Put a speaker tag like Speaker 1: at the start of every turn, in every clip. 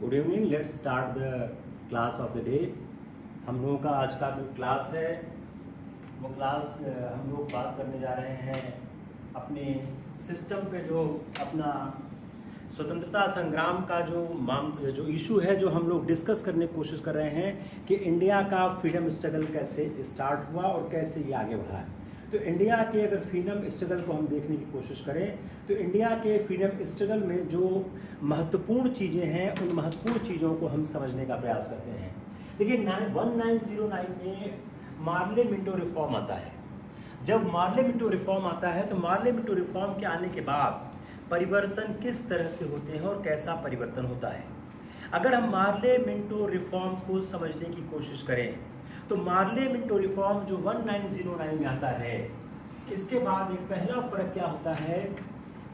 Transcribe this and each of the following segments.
Speaker 1: Good evening, let's start the class of the day. हम लोगों का आज का जो क्लास है वो क्लास हम लोग बात करने जा रहे हैं अपने सिस्टम पे, जो अपना स्वतंत्रता संग्राम का जो इशू है, जो हम लोग डिस्कस करने की कोशिश कर रहे हैं कि इंडिया का फ्रीडम स्ट्रगल कैसे स्टार्ट हुआ और कैसे ये आगे बढ़ा है। तो इंडिया के अगर फ्रीडम स्ट्रगल को हम देखने की कोशिश करें तो इंडिया के फ्रीडम स्ट्रगल में जो महत्वपूर्ण चीज़ें हैं उन महत्वपूर्ण चीज़ों को हम समझने का प्रयास करते हैं। देखिए 1909 में मार्ले मिंटो रिफॉर्म आता है। जब मार्ले मिंटो रिफॉर्म आता है तो मार्ले मिंटो रिफॉर्म के आने के बाद परिवर्तन किस तरह से होते हैं और कैसा परिवर्तन होता है। अगर हम मार्ले मिंटो रिफॉर्म को समझने की कोशिश करें तो मार्ले मिंटो रिफॉर्म जो 1909 में आता है, इसके बाद एक पहला फर्क क्या होता है,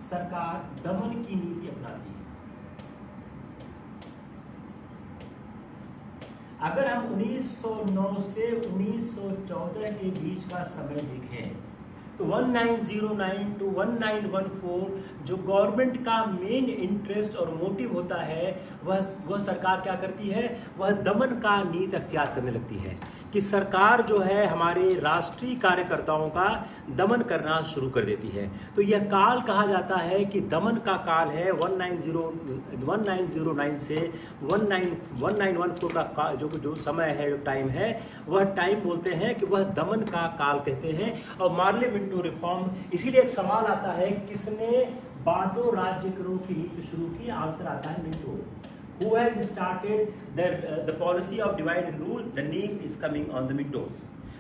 Speaker 1: सरकार दमन की नीति अपनाती है। अगर हम 1909 से 1914 के बीच का समय देखें तो 1909 टू 1914 जो गवर्नमेंट का मेन इंटरेस्ट और मोटिव होता है वह सरकार क्या करती है, वह दमन का नीति अख्तियार करने लगती है कि सरकार जो है हमारे राष्ट्रीय कार्यकर्ताओं का दमन करना शुरू कर देती है। तो यह काल कहा जाता है कि दमन का काल है 1909 से 1914 का जो समय है, जो टाइम है, वह टाइम बोलते हैं कि वह दमन का काल कहते हैं। और मार्ले मिंटो रिफॉर्म, इसीलिए एक सवाल आता है किसने बांटो राज्य करो की नीति शुरू की, आंसर आता है Minto. Who has started the policy of divide and rule? The name is coming on the Minto.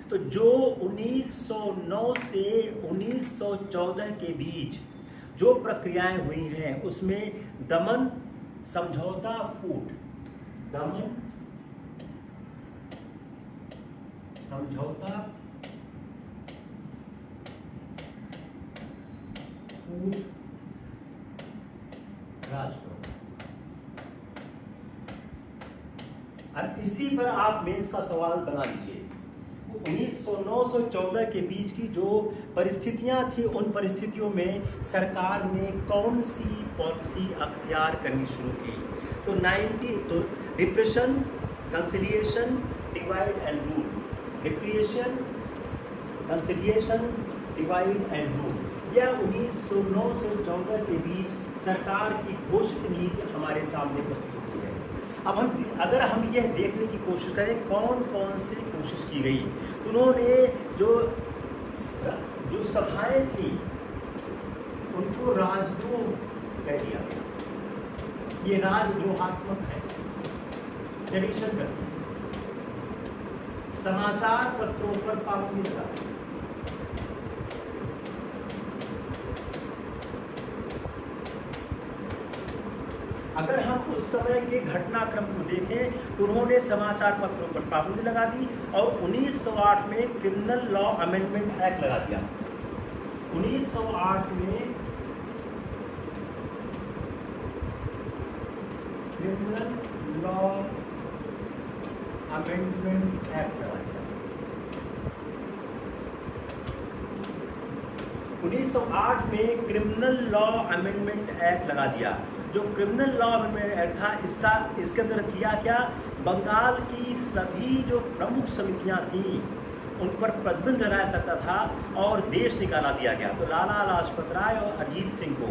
Speaker 1: तो जो 1909 से 1914 के बीच जो प्रक्रियाएं हुई हैं उसमें दमन समझौता फूट, दमन समझौता फूट राजकरो। अब इसी पर आप मेंस का सवाल बना लीजिए। 1909 से 14 के बीच की जो परिस्थितियां थी उन परिस्थितियों में सरकार ने कौन सी पॉलिसी अख्तियार करनी शुरू की। तो repression, conciliation, divide and rule, repression, conciliation, divide and rule, यह 1909 से 14 के बीच सरकार की घोषित नीति हमारे सामने प्रस्तुत होती है। अब अगर हम यह देखने की कोशिश करें कौन कौन सी कोशिश की गई, तो उन्होंने जो सभाएं थी उनको राजद्रोह कह दिया। ये राजद्रोहात्मक है, सेडिशन करती है। समाचार पत्रों पर पाबंदी लगाती है। अगर हम उस समय के घटनाक्रम को देखें तो उन्होंने समाचार पत्रों पर पाबंदी लगा दी और 1908 में क्रिमिनल लॉ अमेंडमेंट एक्ट लगा दिया। 1908 में क्रिमिनल लॉ अमेंडमेंट एक्ट लगा दिया। 1908 में क्रिमिनल लॉ अमेंडमेंट एक्ट लगा दिया। जो क्रिमिनल लॉ अमेंडमेंट एक्ट था इसके अंदर किया क्या, बंगाल की सभी जो प्रमुख समितियां थीं उन पर प्रतिबंध लगाया सकता था और देश निकाला दिया गया। तो लाला लाजपत राय और अजीत सिंह को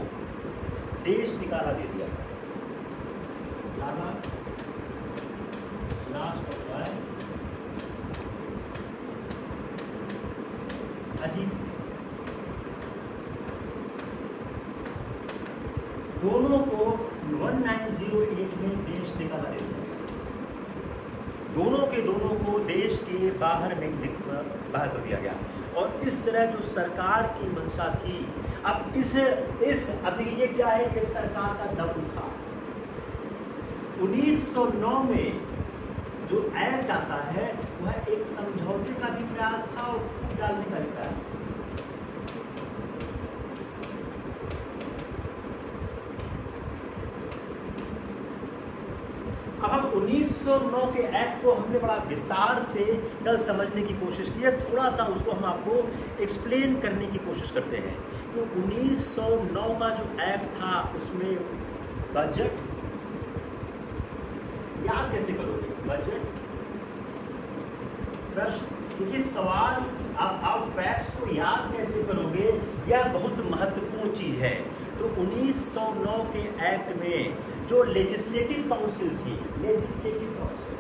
Speaker 1: देश निकाला दे दिया गया। लाला लाजपत राय, अजीत सिंह, दोनों को 1908 में देश निकाला दे दिया गया। दोनों को देश के बाहर कर दिया गया। और इस तरह जो सरकार की मंशा थी, अब अब ये क्या है, ये सरकार का दम था। 1909 में जो एक्ट आता है वह एक समझौते का भी प्रयास था और फूट डालने का भी प्रयास था। अब हम 1909 के एक्ट को हमने बड़ा विस्तार से कल समझने की कोशिश की है, थोड़ा सा उसको हम आपको एक्सप्लेन करने की कोशिश करते हैं कि 1909 का जो एक्ट था उसमें बजट, याद कैसे करोगे? बजट प्रश्न। देखिए सवाल, आप फैक्ट्स को याद कैसे करोगे, यह बहुत महत्वपूर्ण चीज है। तो 1909 के एक्ट में जो लेजिस्लेटिव काउंसिल थी, लेजिस्लेटिव काउंसिल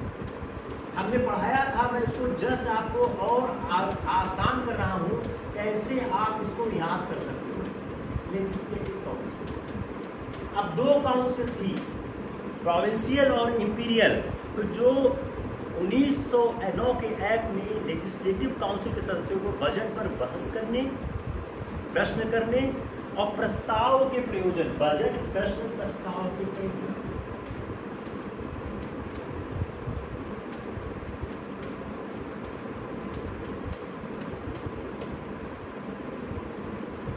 Speaker 1: हमने पढ़ाया था, मैं इसको जस्ट आपको और आसान कर रहा हूँ कैसे आप इसको याद कर सकते हो। लेजिस्लेटिव काउंसिल, अब दो काउंसिल थी, प्रोविंशियल और इंपीरियल। तो जो 1909 के एक्ट में लेजिस्लेटिव काउंसिल के सदस्यों को बजट पर बहस करने, प्रश्न करने और प्रस्ताव के प्रयोजन, बजट प्रश्न प्रस्ताव के प्रयोजन,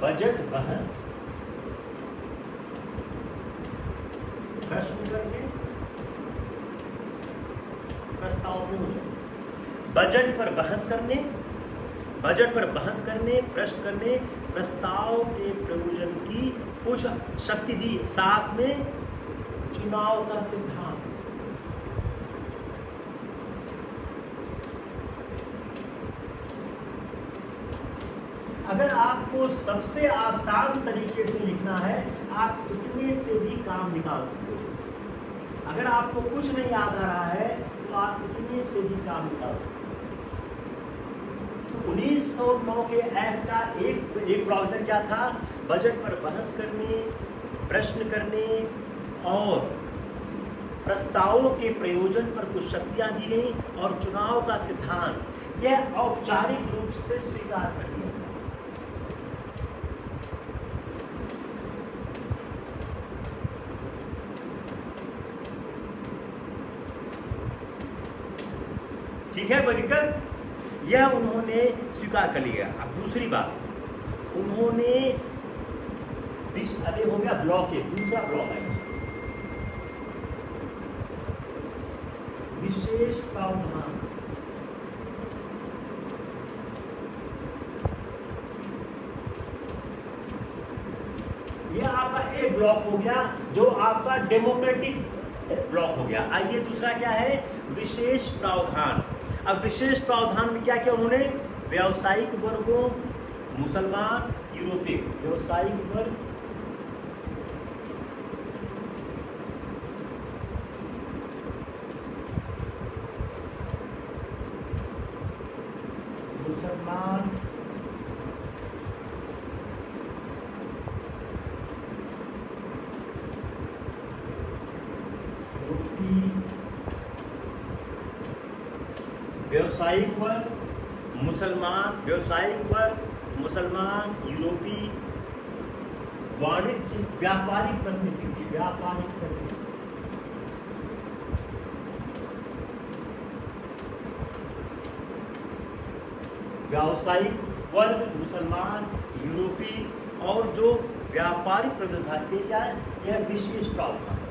Speaker 1: बजट बहस, प्रश्न करने, प्रस्ताव प्रयोजन। बजट पर बहस करने, बजट पर बहस करने, प्रश्न करने, प्रस्ताव के प्रयोजन की कुछ शक्ति दी, साथ में चुनाव का सिद्धांत। अगर आपको सबसे आसान तरीके से लिखना है, आप इतने से भी काम निकाल सकते हो। अगर आपको कुछ नहीं याद आ रहा है तो आप इतने से भी काम निकाल सकते हो। तो 1909 के एक्ट का एक प्रोविजन क्या था? बजट पर बहस करने, प्रश्न करने और प्रस्तावों के प्रयोजन पर कुछ शक्तियां दी गई और चुनाव का सिद्धांत, यह औपचारिक रूप से स्वीकार कर लिया। ठीक है, कोई दिक्कत? यह उन्होंने स्वीकार कर लिया। अब दूसरी बात, उन्होंने अभी हो गया ब्लॉक, दूसरा ब्लॉक है विशेष प्रावधान। यह आपका एक ब्लॉक हो गया जो आपका डेमोक्रेटिक ब्लॉक हो गया। आइए दूसरा क्या है? विशेष प्रावधान। अब विशेष प्रावधान में क्या किया उन्होंने? व्यावसायिक वर्गों, मुसलमान, यूरोपीय, व्यावसायिक वर्ग, मुसलमान, व्यावसायिक वर्ग, मुसलमान, व्यावसायिक वर्ग, मुसलमान, यूरोपीय, वाणिज्य, व्यापारिक प्रतिनिधि, व्यापारिक प्रतिनिधि, व्यावसायिक वर्ग, मुसलमान, यूरोपीय और जो व्यापारिक प्रतिनिधि क्या है? यह विशेष प्रावधान।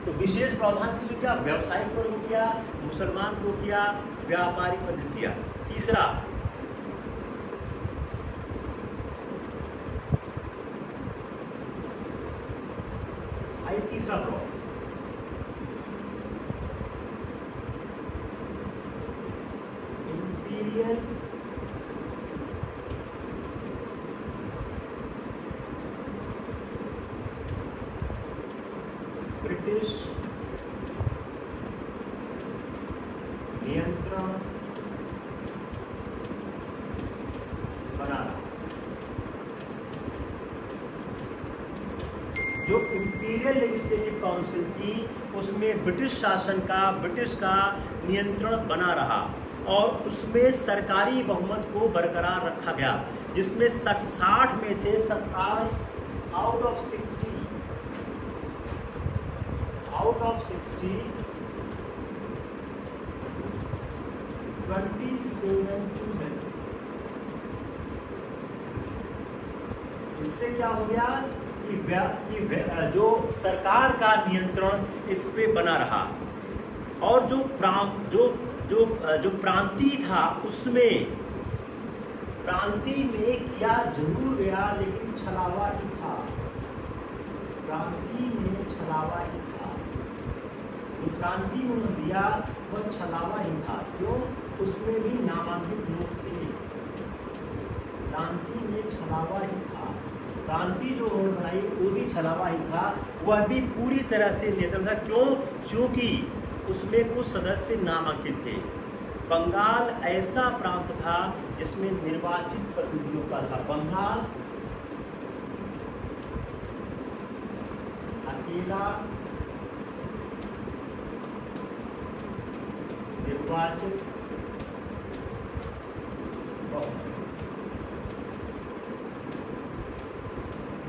Speaker 1: तो विशेष प्रावधान किसको किया? व्यावसायिक वर्ग को किया, मुसलमान को किया, व्यापारिक वर्ग को किया। तीसरा, आइए तीसरा ब्लॉक, इंपीरियल ब्रिटिश नियंत्रण बनाना। जो इंपीरियल लेजिस्लेटिव काउंसिल थी उसमें ब्रिटिश शासन का, ब्रिटिश का नियंत्रण बना रहा और उसमें सरकारी बहुमत को बरकरार रखा गया, जिसमें 60 में से 27 आउट ऑफ 60 27 चूजन। इससे क्या हो गया कि जो सरकार का नियंत्रण इस पे बना रहा और जो प्रांतीय था उसमें प्रांतीय में किया जरूर गया लेकिन छलावा ही था, प्रांतीय में छलावा ही था। क्रांति में उन्होंने दिया वह छलावा ही था। क्यों? उसमें भी नामांकित लोग थे। क्रांति में छलावा ही था। क्रांति जो उन्होंने बनाई वो भी छलावा ही था, वह भी पूरी तरह से नेतृत्व था। क्यों? क्योंकि उसमें कुछ सदस्य नामांकित थे। बंगाल ऐसा प्रांत था जिसमें निर्वाचित प्रतिनिधियों का था।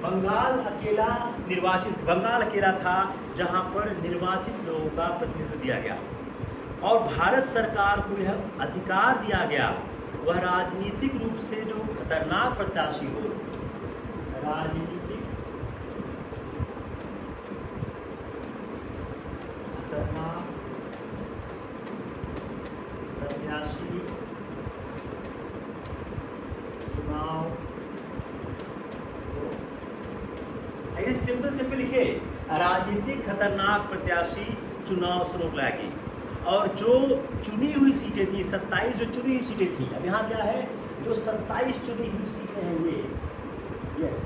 Speaker 1: बंगाल अकेला निर्वाचित बंगाल अकेला था जहां पर निर्वाचित लोगों का प्रतिनिधित्व दिया गया और भारत सरकार को यह अधिकार दिया गया वह राजनीतिक रूप से जो खतरनाक प्रत्याशी हो, राजनीतिक खतरनाक प्रत्याशी चुनाव, ऐसे सिंपल लिखे, राजनीतिक खतरनाक प्रत्याशी चुनाव से रोक लाएगी। और जो चुनी हुई सीटें थी, 27 जो चुनी हुई सीटें थी, अब यहाँ क्या है, जो 27 चुनी हुई सीटें हैं ये, यस,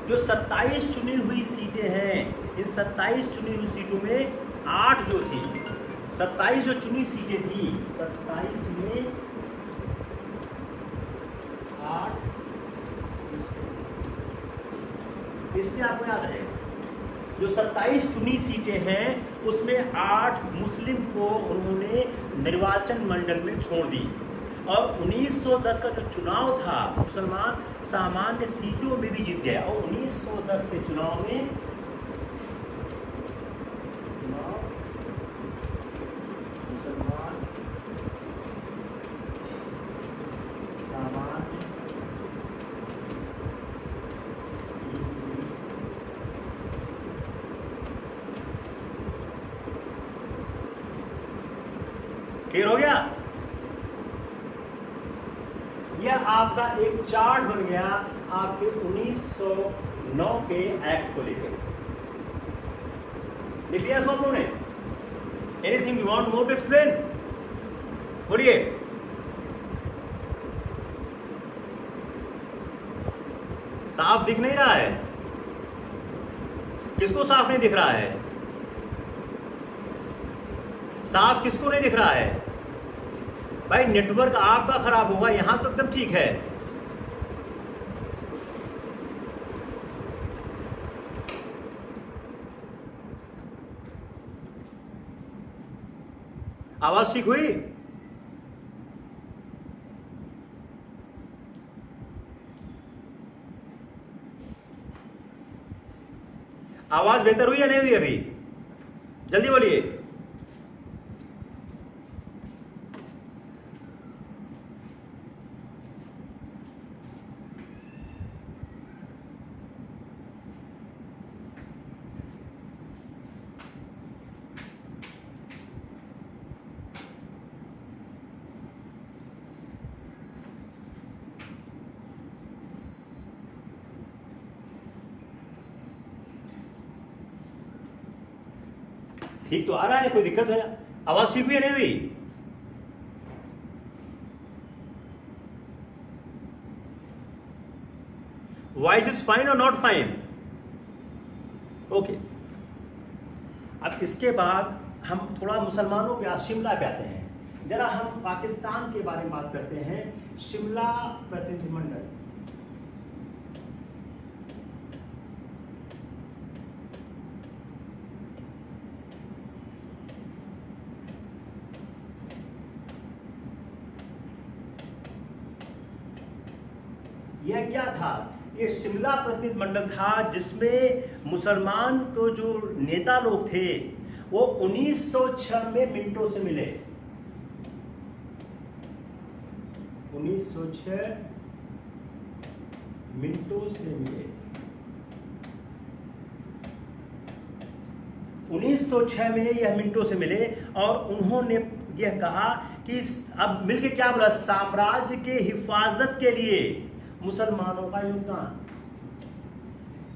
Speaker 1: जो 27 चुनी हुई सीटें हैं, इन 27 चुनी हुई सीटों में 8 जो थी, 27 जो चुनी सीटें थी, 27 में 8, इससे आपको याद रहेगा जो 27 चुनी सीटें हैं उसमें 8 मुस्लिम को उन्होंने निर्वाचन मंडल में छोड़ दी। और 1910 का जो चुनाव था मुसलमान सामान्य सीटों में भी जीत गया। और 1910 के चुनाव में मुसलमान सामान्य क्लियर हो गया? यह आपका एक चार्ट बन गया आपके 1909 के एक्ट को लेकर। लिख लिया सब लोगों ने? Anything you want more to explain? बोलिए। साफ दिख नहीं रहा है? किसको साफ नहीं दिख रहा है? साफ किसको नहीं दिख रहा है? भाई नेटवर्क आपका खराब होगा, यहां तो एकदम ठीक है। आवाज ठीक हुई? आवाज बेहतर हुई या नहीं हुई अभी? जल्दी बोलिए। ठीक तो आ रहा है? कोई दिक्कत है? आवाज ठीक हुई या नहीं हुई? वॉइस इज फाइन और नॉट फाइन? ओके। अब इसके बाद हम थोड़ा मुसलमानों पे, शिमला पे आते हैं। जरा हम पाकिस्तान के बारे में बात करते हैं। शिमला प्रतिनिधिमंडल, यह क्या था? ये शिमला प्रतिनिधिमंडल था जिसमें मुसलमान तो जो नेता लोग थे वो 1906 में मिंटो से मिले। 1906 मिंटो से मिले। 1906 में यह मिंटो से मिले और उन्होंने यह कहा कि अब मिलके क्या बोला, साम्राज्य के हिफाजत के लिए मुसलमानों का योगदान।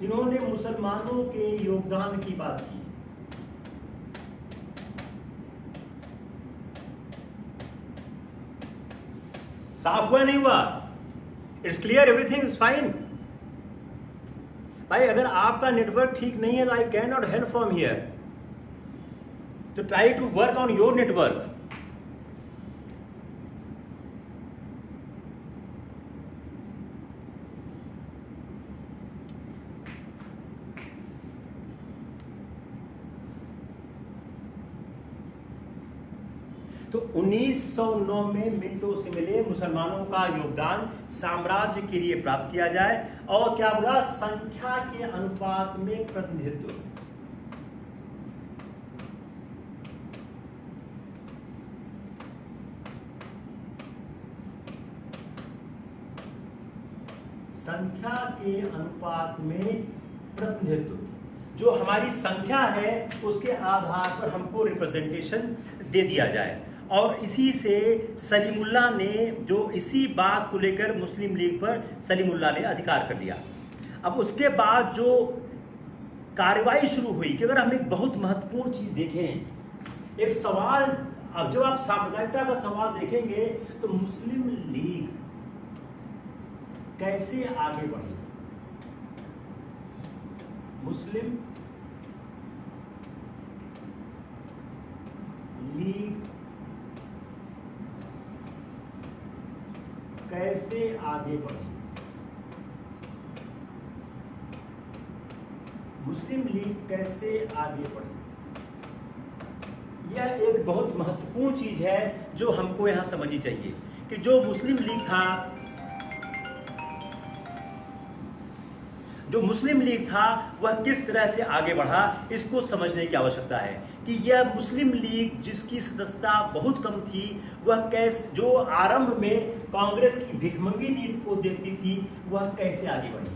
Speaker 1: इन्होंने मुसलमानों के योगदान की बात की। साफ हुआ नहीं हुआ? It's clear, everything is fine. भाई अगर आपका नेटवर्क ठीक नहीं है तो I can not help from here, तो try to work on your network. तो 1909 में मिंटो से मिले मुसलमानों का योगदान साम्राज्य के लिए प्राप्त किया जाए, और क्या बोला, संख्या के अनुपात में प्रतिनिधित्व। संख्या के अनुपात में प्रतिनिधित्व, जो हमारी संख्या है उसके आधार पर हमको रिप्रेजेंटेशन दे दिया जाए। और इसी से सलीमुल्लाह ने, जो इसी बात को लेकर मुस्लिम लीग पर सलीमुल्लाह ने अधिकार कर लिया। अब उसके बाद जो कार्रवाई शुरू हुई, कि अगर हम एक बहुत महत्वपूर्ण चीज देखें, एक सवाल, अब जब आप सांप्रदायिकता का सवाल देखेंगे तो मुस्लिम लीग कैसे आगे बढ़ी, मुस्लिम लीग कैसे आगे बढ़ी, मुस्लिम लीग कैसे आगे बढ़ी, यह एक बहुत महत्वपूर्ण चीज है जो हमको यहां समझनी चाहिए, कि जो मुस्लिम लीग था, जो मुस्लिम लीग था वह किस तरह से आगे बढ़ा, इसको समझने की आवश्यकता है। कि यह मुस्लिम लीग जिसकी सदस्यता बहुत कम थी, वह कैसे, जो आरंभ में कांग्रेस की भिखमंगी नीति को देखती थी, वह कैसे आगे बढ़ी।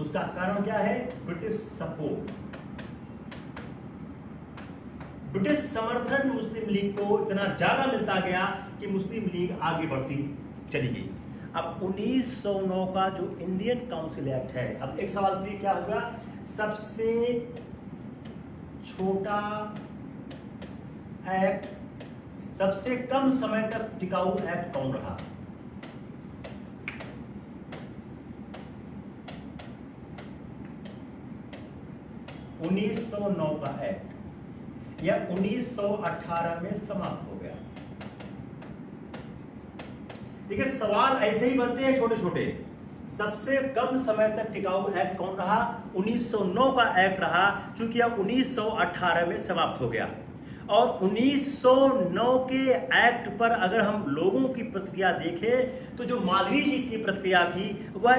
Speaker 1: उसका कारण क्या है? ब्रिटिश सपोर्ट, ब्रिटिश समर्थन मुस्लिम लीग को इतना ज्यादा मिलता गया कि मुस्लिम लीग आगे बढ़ती चली गई। अब 1909 का जो इंडियन काउंसिल एक्ट है, अब एक सवाल फिर क्या होगा, सबसे छोटा एक्ट, सबसे कम समय तक टिकाऊ एक्ट कौन रहा? (1909) का एक्ट, यह 1918 में समाप्त हो गया। देखिए सवाल ऐसे ही बनते हैं छोटे छोटे। सबसे कम समय तक टिकाऊ एक्ट कौन रहा? 1909 का एक्ट रहा, क्योंकि अब 1918 में समाप्त हो गया। और 1909 के एक्ट पर अगर हम लोगों की प्रतिक्रिया देखें तो जो मालवीय जी की प्रतिक्रिया थी वह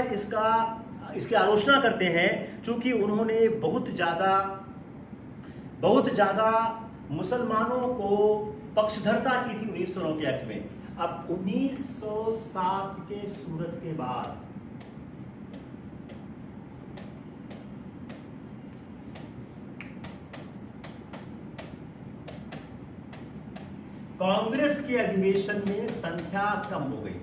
Speaker 1: इसकी आलोचना करते हैं, क्योंकि उन्होंने बहुत ज़्यादा मुसलमानों को पक्षधरता की थी 1909 के एक्ट में। अब 1907 के सूरत के बाद कांग्रेस के अधिवेशन में संख्या कम हो गई।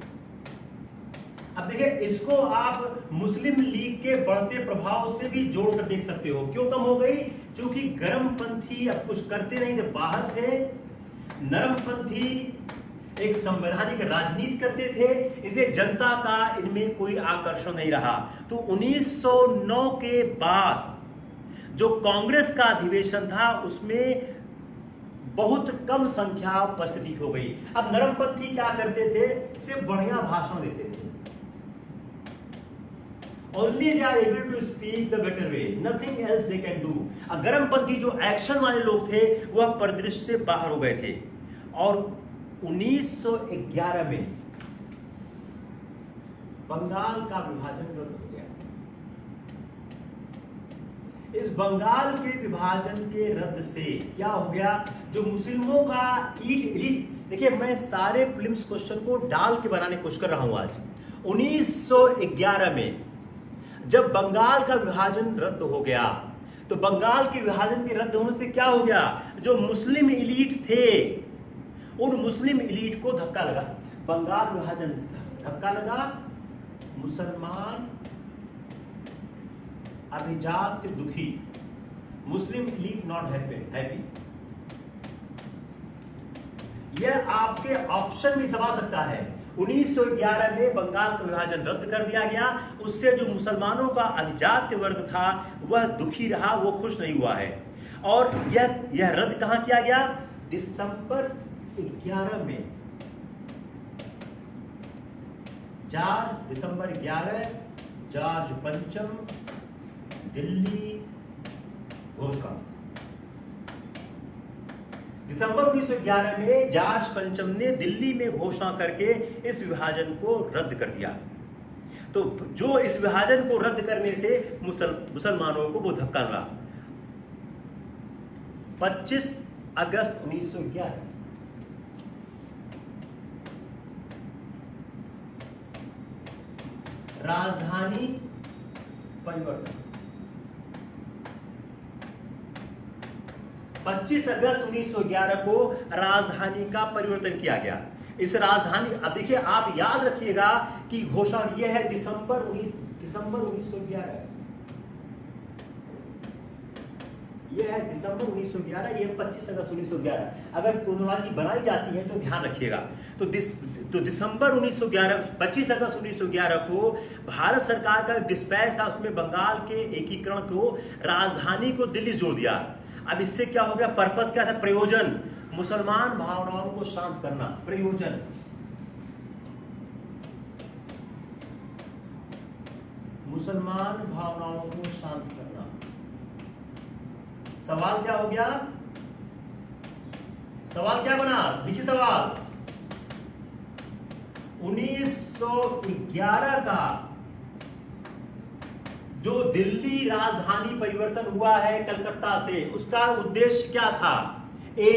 Speaker 1: अब देखिए, इसको आप मुस्लिम लीग के बढ़ते प्रभाव से भी जोड़कर देख सकते हो। क्यों कम हो गई? क्योंकि गर्मपंथी अब कुछ करते नहीं थे, बाहर थे। नरमपंथी एक संवैधानिक राजनीति करते थे, इसलिए जनता का इनमें कोई आकर्षण नहीं रहा। तो 1909 के बाद जो कांग्रेस का अधिवेशन था उसमें बहुत कम संख्या उपस्थिति हो गई। अब नरमपंथी क्या करते थे? सिर्फ बढ़िया भाषण देते थे। Only they are able to speak the better way, nothing else they can do. अब गर्मपंथी जो एक्शन वाले लोग थे वह परिदृश्य से बाहर हो गए थे। और 1911 में बंगाल का विभाजन रद्द हो गया। इस बंगाल के विभाजन के रद्द से क्या हो गया? जो मुस्लिमों का ईट, देखिए मैं सारे प्रीलिम्स क्वेश्चन को डाल के बनाने की कोशिश कर रहा हूं आज। 1911 में जब बंगाल का विभाजन रद्द हो गया, तो बंगाल के विभाजन के रद्द होने से क्या हो गया? जो मुस्लिम एलीट थे, उन मुस्लिम एलीट को धक्का लगा। बंगाल विभाजन धक्का लगा, मुसलमान अभिजात दुखी, मुस्लिम एलीट नॉट हैप्पी। यह आपके ऑप्शन भी समा सकता है। 1911 में बंगाल का विभाजन रद्द कर दिया गया। उससे जो मुसलमानों का अभिजात्य वर्ग था वह दुखी रहा, वो खुश नहीं हुआ है। और यह रद्द कहां किया गया? दिसंबर 11 में, 4 दिसंबर 11 जॉर्ज पंचम दिल्ली घोषणा। दिसंबर 1911 में जॉर्ज पंचम ने दिल्ली में घोषणा करके इस विभाजन को रद्द कर दिया। तो जो इस विभाजन को रद्द करने से मुसलमानों को वो धक्का लगा। 25 अगस्त 1911 राजधानी परिवर्तन। 25 अगस्त 1911 को राजधानी का परिवर्तन किया गया। इस राजधानी, अब देखिए आप याद रखिएगा कि घोषणा यह है दिसंबर 1911, यह है दिसंबर 1911, यह 25 अगस्त 1911। अगर क्रोनोलॉजी बनाई जाती है तो ध्यान रखिएगा। तो दिसंबर 1911, 25 अगस्त 1911 को भारत सरकार का डिस्पैच था, उसमें बंगाल के एकीकरण को, राजधानी को दिल्ली जोड़ दिया। अब इससे क्या हो गया? पर्पस क्या था? प्रयोजन, मुसलमान भावनाओं को शांत करना। प्रयोजन, मुसलमान भावनाओं को शांत करना। सवाल क्या हो गया? सवाल क्या बना? देखिए सवाल, 1911 का जो दिल्ली राजधानी परिवर्तन हुआ है कलकत्ता से, उसका उद्देश्य क्या था? ए,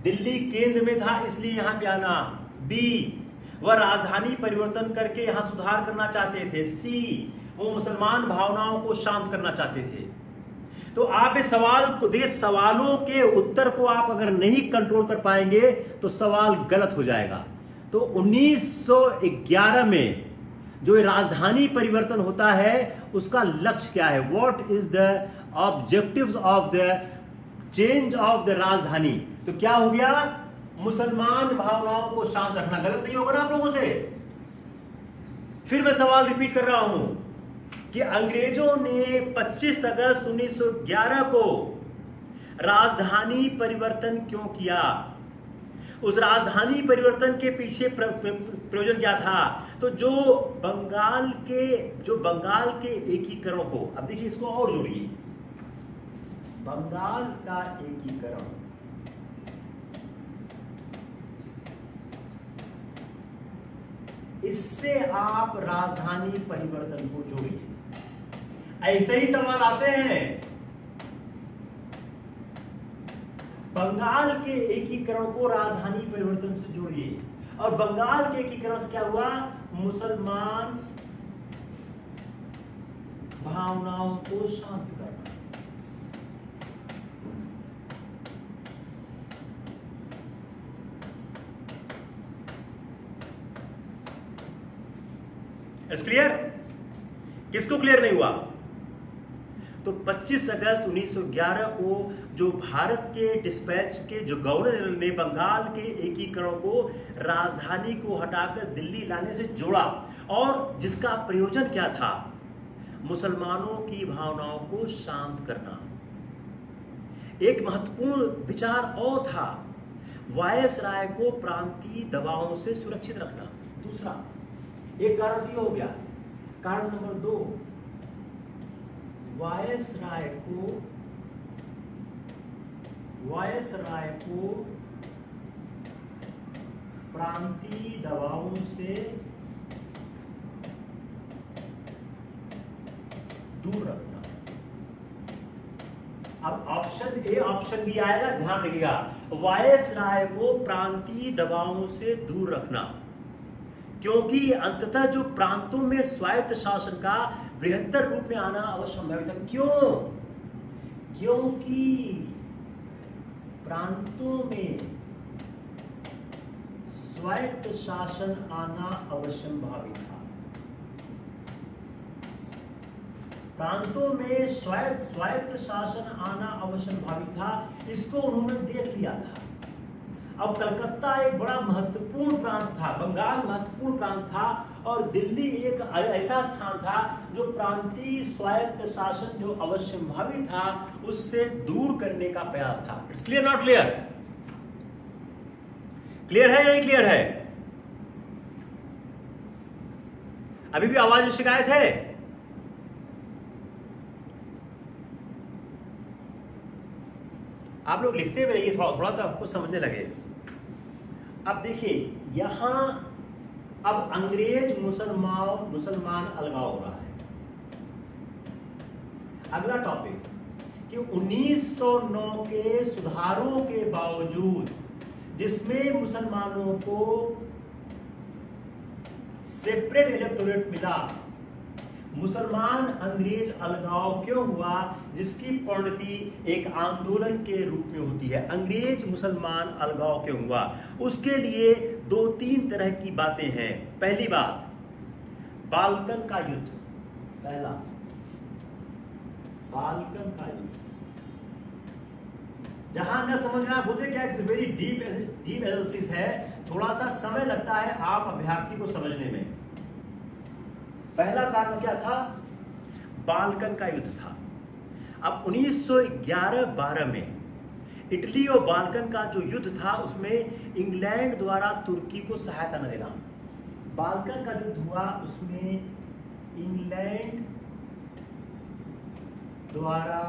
Speaker 1: दिल्ली केंद्र में था इसलिए यहां पे आना। बी, वह राजधानी परिवर्तन करके यहां सुधार करना चाहते थे। सी, वो मुसलमान भावनाओं को शांत करना चाहते थे। तो आप इस सवाल को देखिए, सवालों के उत्तर को आप अगर नहीं कंट्रोल कर पाएंगे तो सवाल गलत हो जाएगा। तो 1911 में जो राजधानी परिवर्तन होता है उसका लक्ष्य क्या है? What is the objectives of the change of the राजधानी? तो क्या हो गया? मुसलमान भावनाओं को शांत रखना। गलत नहीं होगा ना आप लोगों से? फिर मैं सवाल रिपीट कर रहा हूं कि अंग्रेजों ने 25 अगस्त 1911 को राजधानी परिवर्तन क्यों किया? उस राजधानी परिवर्तन के पीछे प्रयोजन क्या था? तो जो बंगाल के एकीकरण हो, अब देखिए इसको और जोड़िए, बंगाल का एकीकरण, इससे आप राजधानी परिवर्तन को जोड़िए। ऐसे ही सवाल आते हैं, बंगाल के एकीकरण को राजधानी परिवर्तन से जोड़िए। और बंगाल के एकीकरण से क्या हुआ? मुसलमान भावनाओं को शांत करना। It's clear? किसको क्लियर नहीं हुआ? तो 25 अगस्त 1911 को जो भारत के डिस्पैच के जो गवर्नर जनरल ने बंगाल के एकीकरण को राजधानी को हटाकर दिल्ली लाने से जोड़ा, और जिसका प्रयोजन क्या था? मुसलमानों की भावनाओं को शांत करना। एक महत्वपूर्ण विचार और था, वायसराय को प्रांतीय दबावों से सुरक्षित रखना। दूसरा, एक कारण तो हो गया। कारण नंबर 2, वायसराय को प्रांतीय दबावों से दूर रखना। अब ऑप्शन ए, ऑप्शन बी आएगा, ध्यान रखिएगा। वायसराय को प्रांतीय दबावों से दूर रखना, क्योंकि अंततः जो प्रांतों में स्वायत्त शासन का बृहत्तर रूप में आना अवश्य था। क्यों? क्योंकि प्रांतों में स्वायत्त शासन आना अवश्यंभावी था। प्रांतों में स्वायत्त शासन आना अवश्यंभावी था, इसको उन्होंने देख लिया था। और कलकत्ता एक बड़ा महत्वपूर्ण प्रांत था, बंगाल महत्वपूर्ण प्रांत था, और दिल्ली एक ऐसा स्थान था जो प्रांतीय स्वायत्त शासन जो अवश्यंभावी था उससे दूर करने का प्रयास था। It's clear not clear? Clear है या नहीं क्लियर है? अभी भी आवाज में शिकायत है? आप लोग लिखते हुए रहिए, थोड़ा थोड़ा तो आपको समझने लगे। अब देखिए यहां अब अंग्रेज मुसलमान अलगाव हो रहा है। अगला टॉपिक कि 1909 के सुधारों के बावजूद, जिसमें मुसलमानों को सेपरेट इलेक्टोरेट मिला, मुसलमान अंग्रेज अलगाव क्यों हुआ, जिसकी परिणति एक आंदोलन के रूप में होती है। अंग्रेज मुसलमान अलगाव क्यों हुआ, उसके लिए 2-3 तरह की बातें हैं। पहली बात, बाल्कन का युद्ध। पहला, बाल्कन का युद्ध, जहां न समझना बोलते क्या, इट्स वेरी डीप एनालिसिस है, थोड़ा सा समय लगता है आप अभ्यर्थी को समझने में। पहला कारण क्या था? बाल्कन का युद्ध था। अब 1911-12 में इटली और बाल्कन का जो युद्ध था उसमें इंग्लैंड द्वारा तुर्की को सहायता न देना। बाल्कन का युद्ध हुआ, उसमें इंग्लैंड द्वारा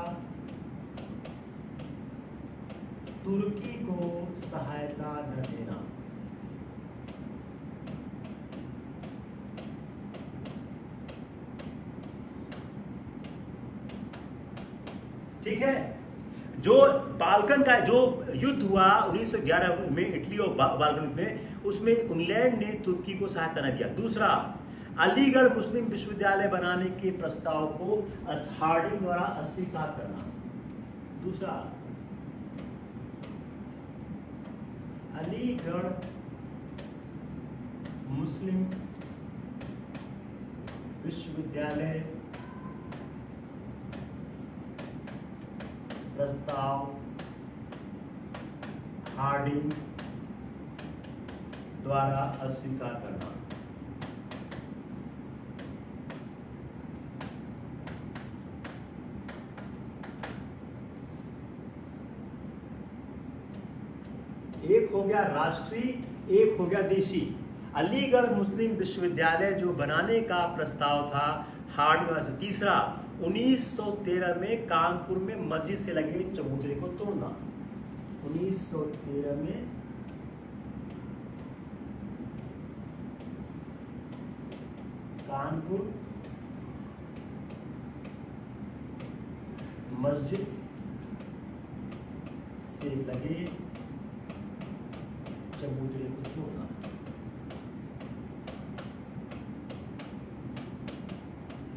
Speaker 1: तुर्की को सहायता न देना। ठीक है, जो बाल्कन का जो युद्ध हुआ 1911 में इटली और बाल्कन में, उसमें इंग्लैंड ने तुर्की को सहायता न दिया। दूसरा, अलीगढ़ मुस्लिम विश्वविद्यालय बनाने के प्रस्ताव को हार्डिंग द्वारा अस्वीकार करना। दूसरा, अलीगढ़ मुस्लिम विश्वविद्यालय प्रस्ताव हार्डिंग द्वारा अस्वीकार करना। एक हो गया राष्ट्रीय, एक हो गया देशी। अलीगढ़ मुस्लिम विश्वविद्यालय जो बनाने का प्रस्ताव था हार्डिंग। तीसरा, 1913 में कानपुर में मस्जिद से लगे चबूतरे को तोड़ना। 1913 में कानपुर मस्जिद से लगे चबूतरे को तोड़ना।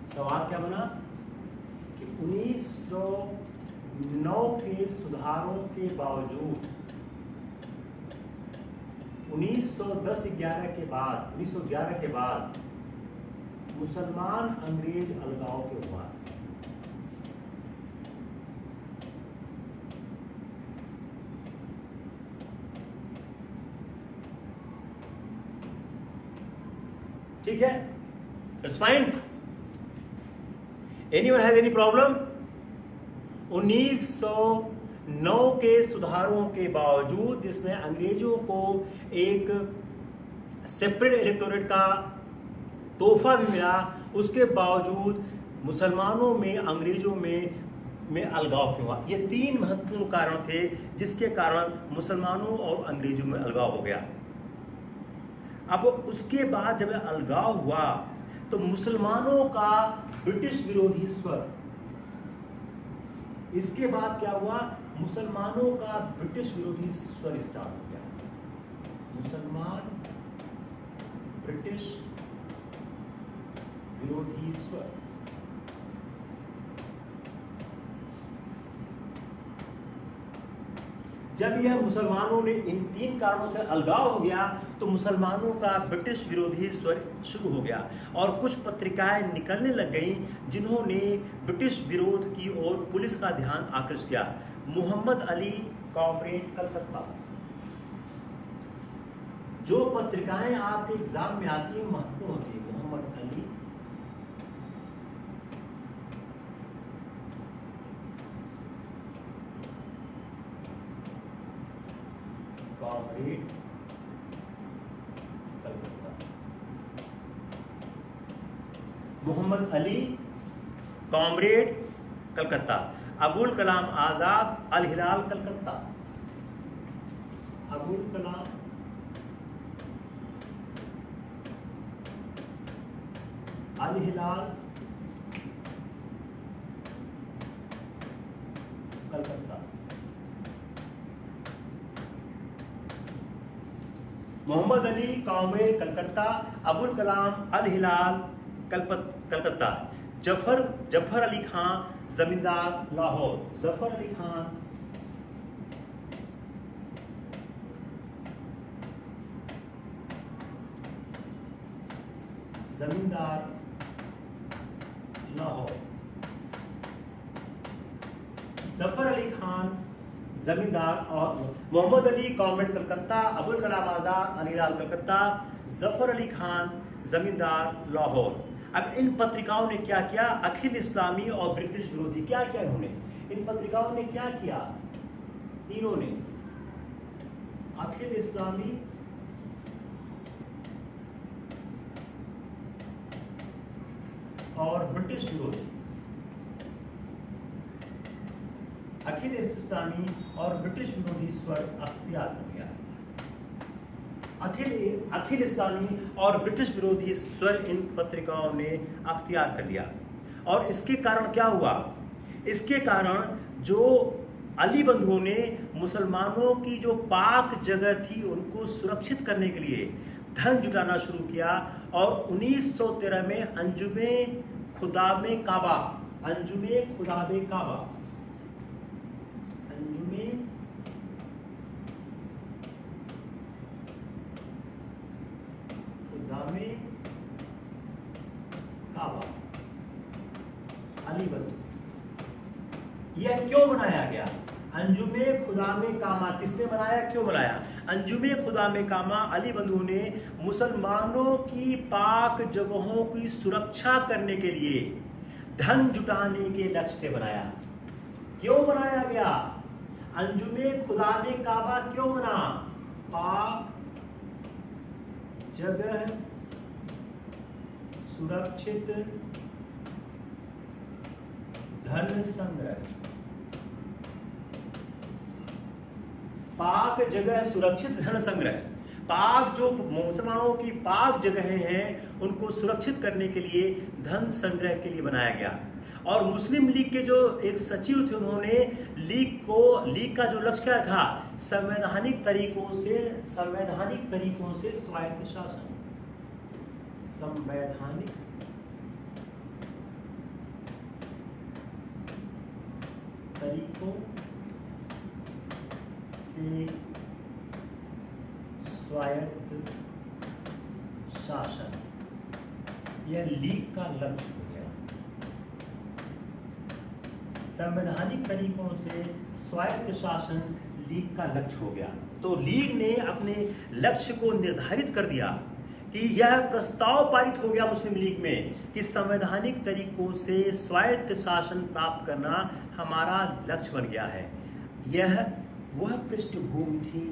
Speaker 1: सवाल क्या बना कि 1909 के सुधारों के बावजूद 1911 के बाद मुसलमान अंग्रेज अलगाव क्यों हुआ। ठीक है, it's fine. Anyone has any problem? 1909 के सुधारों के बावजूद, जिसमें अंग्रेजों को एक सेपरेट इलेक्टोरेट का तोहफा भी मिला, उसके बावजूद मुसलमानों में अंग्रेजों में अलगाव क्यों हुआ। ये 3 महत्वपूर्ण कारण थे जिसके कारण मुसलमानों और अंग्रेजों में अलगाव हो गया। अब उसके बाद जब अलगाव हुआ तो मुसलमानों का ब्रिटिश विरोधी स्वर, इसके बाद क्या हुआ, मुसलमानों का ब्रिटिश विरोधी स्वर स्टार्ट हो गया। मुसलमान ब्रिटिश विरोधी स्वर। जब यह मुसलमानों ने इन 3 कारणों से अलगाव हो गया तो मुसलमानों का ब्रिटिश विरोधी स्वर शुरू हो गया और कुछ पत्रिकाएं निकलने लग गईं जिन्होंने ब्रिटिश विरोध की ओर पुलिस का ध्यान आकर्षित किया। मोहम्मद अली कॉमरेड कलकत्ता, जो पत्रिकाएं आपके एग्जाम में आती है महत्वपूर्ण होती है। मोहम्मद अली कॉमरेड कलकत्ता, मोहम्मद अली कॉमरेड कलकत्ता, अबुल कलाम आजाद अल हिलाल कलकत्ता, अबुल कलाम अल हिलाल कलकत्ता, मोहम्मद अली कॉमरेड कलकत्ता, अबुल कलाम अल हिलाल कलकत्ता, जफर अली खान जमींदार लाहौर, जफर अली खान जमींदार लाहौर, जफर अली खान जमींदार और मोहम्मद अली कॉमरेड कलकत्ता, अबुल कलाम आजाद अल हिलाल कलकत्ता, जफर अली खान जमींदार लाहौर। अब इन पत्रिकाओं ने क्या किया? अखिल इस्लामी और ब्रिटिश विरोधी क्या किया इन्होंने? इन पत्रिकाओं ने क्या किया? तीनों ने, अखिल इस्लामी और ब्रिटिश विरोधी, अखिल इस्लामी और ब्रिटिश विरोधी स्वर अख्तियार कर लिया। अखिल इस्लामी और ब्रिटिश विरोधी स्वर इन पत्रिकाओं ने अख्तियार कर लिया। और इसके कारण क्या हुआ? इसके कारण जो अली बंधुओं ने मुसलमानों की जो पाक जगह थी उनको सुरक्षित करने के लिए धन जुटाना शुरू किया और 1913 में अंजुमे खुदामे काबा, अंजुमे खुदामे काबा, अंजुमे खुदामे काबा अली बंधु, यह क्यों बनाया गया? अंजुमे खुदामे कामा किसने बनाया, क्यों बनाया? अंजुमे खुदामे कामा अली बंधु ने मुसलमानों की पाक जगहों की सुरक्षा करने के लिए धन जुटाने के लक्ष्य से बनाया। क्यों बनाया गया? अंजुमे खुदामे काबा क्यों बना? पाक जगह सुरक्षित धन संग्रह, पाक जगह सुरक्षित धन संग्रह, पाक जो मुसलमानों की पाक जगहें हैं उनको सुरक्षित करने के लिए धन संग्रह के लिए बनाया गया। और मुस्लिम लीग के जो एक सचिव थे उन्होंने लीग का जो लक्ष्य क्या रखा? संवैधानिक तरीकों से स्वायत्त शासन, संवैधानिक तरीकों से स्वायत्त शासन, यह लीग का लक्ष्य हो गया। संवैधानिक तरीकों से स्वायत्त शासन लीग का लक्ष्य हो गया। तो लीग ने अपने लक्ष्य को निर्धारित कर दिया कि यह प्रस्ताव पारित हो गया मुस्लिम लीग में कि संवैधानिक तरीकों से स्वायत्त शासन प्राप्त करना हमारा लक्ष्य बन गया है। यह वह पृष्ठभूमि थी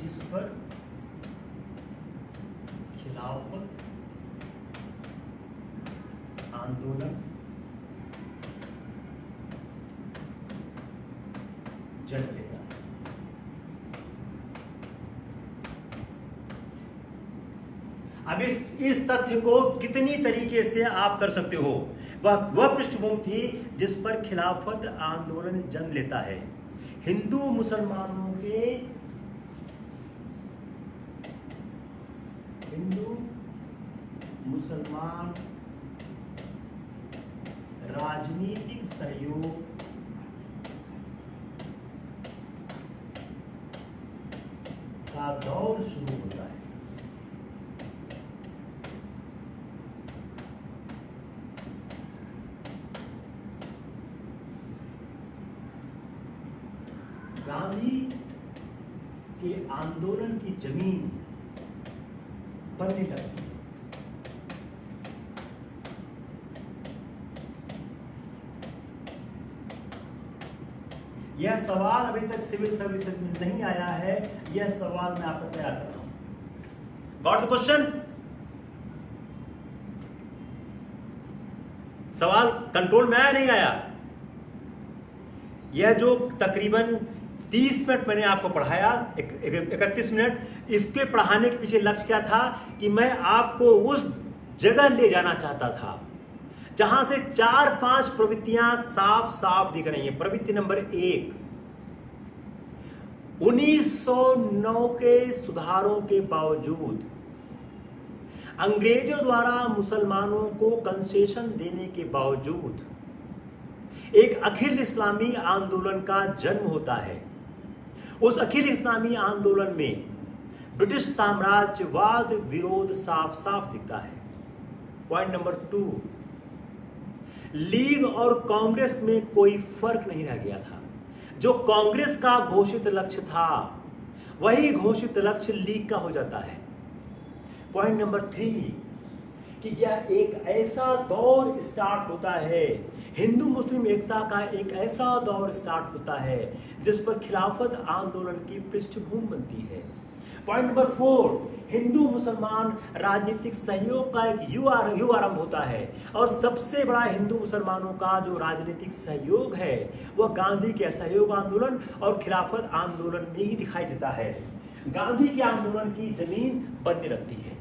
Speaker 1: जिस पर खिलाफत आंदोलन जन्म लेता। अब इस तथ्य को कितनी तरीके से आप कर सकते हो? वह पृष्ठभूमि थी जिस पर खिलाफत आंदोलन जन्म लेता है। हिंदू मुसलमान राजनीतिक सहयोग का दौर शुरू होता है। गांधी के आंदोलन की जमीन बनने लगी। यह सवाल अभी तक सिविल सर्विसेज में नहीं आया है, यह सवाल मैं आपको तैयार कर रहा हूं। Got the question? सवाल कंट्रोल में आया, नहीं आया? यह जो तकरीबन 30 मिनट मैंने आपको पढ़ाया, 31 मिनट, इसके पढ़ाने के पीछे लक्ष्य क्या था कि मैं आपको उस जगह ले जाना चाहता था जहां से 4-5 प्रवृत्तियां साफ साफ दिख रही हैं। प्रवृत्ति नंबर 1, 1909 के सुधारों के बावजूद, अंग्रेजों द्वारा मुसलमानों को कंसेशन देने के बावजूद एक अखिल इस्लामी आंदोलन का जन्म होता है। उस अखिल इस्लामी आंदोलन में ब्रिटिश साम्राज्यवाद विरोध साफ साफ दिखता है। पॉइंट नंबर 2, लीग और कांग्रेस में कोई फर्क नहीं रह गया था। जो कांग्रेस का घोषित लक्ष्य था वही घोषित लक्ष्य लीग का हो जाता है। पॉइंट नंबर 3, कि यह एक ऐसा दौर स्टार्ट होता है, हिंदू मुस्लिम एकता का एक ऐसा दौर स्टार्ट होता है जिस पर खिलाफत आंदोलन की पृष्ठभूमि बनती है। पॉइंट नंबर 4, हिंदू मुसलमान राजनीतिक सहयोग का एक युग आरंभ होता है और सबसे बड़ा हिंदू मुसलमानों का जो राजनीतिक सहयोग है वह गांधी के असहयोग आंदोलन और खिलाफत आंदोलन में ही दिखाई देता है। गांधी के आंदोलन की जमीन बनने लगती है।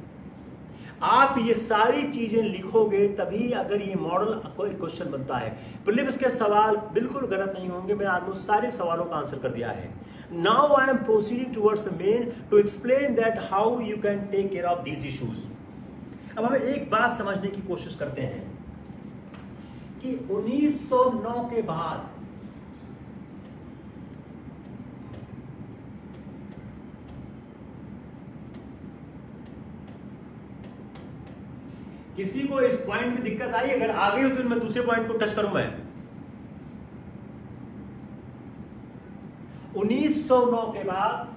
Speaker 1: आप ये सारी चीजें लिखोगे तभी अगर ये मॉडल कोई क्वेश्चन बनता है। प्रीलिम्स के सवाल बिल्कुल गलत नहीं होंगे, मैं ऑलमोस्ट सारे सवालों का आंसर कर दिया है। Now I am proceeding towards the main to explain that how you can take care of these issues. अब हम एक बात समझने की कोशिश करते हैं कि 1909 के बाद किसी को इस पॉइंट में दिक्कत आई? अगर आ गई हो तो मैं दूसरे पॉइंट को टच करूं। मैं 1909 के बाद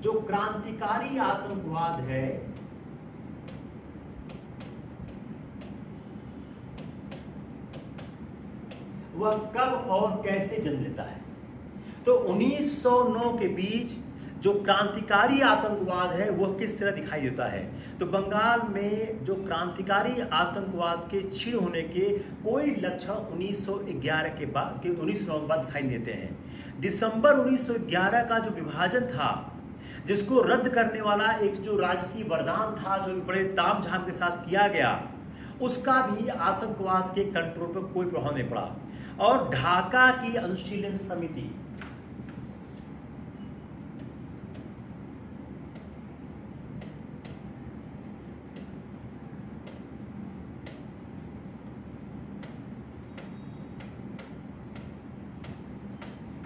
Speaker 1: जो क्रांतिकारी आतंकवाद है वह कब और कैसे जन्म लेता है? तो 1909 के बीच जो क्रांतिकारी आतंकवाद है वह किस तरह दिखाई देता है? तो बंगाल में जो क्रांतिकारी आतंकवाद के क्षीण होने के कोई लक्षण 1911 के बाद 1909 के बाद दिखाई देते हैं। दिसंबर 1911 का जो विभाजन था जिसको रद्द करने वाला एक जो राजसी वरदान था जो बड़े तामझाम के साथ किया गया, उसका भी आतंकवाद के कंट्रोल पर कोई प्रभाव नहीं पड़ा। और ढाका की अनुशीलन समिति,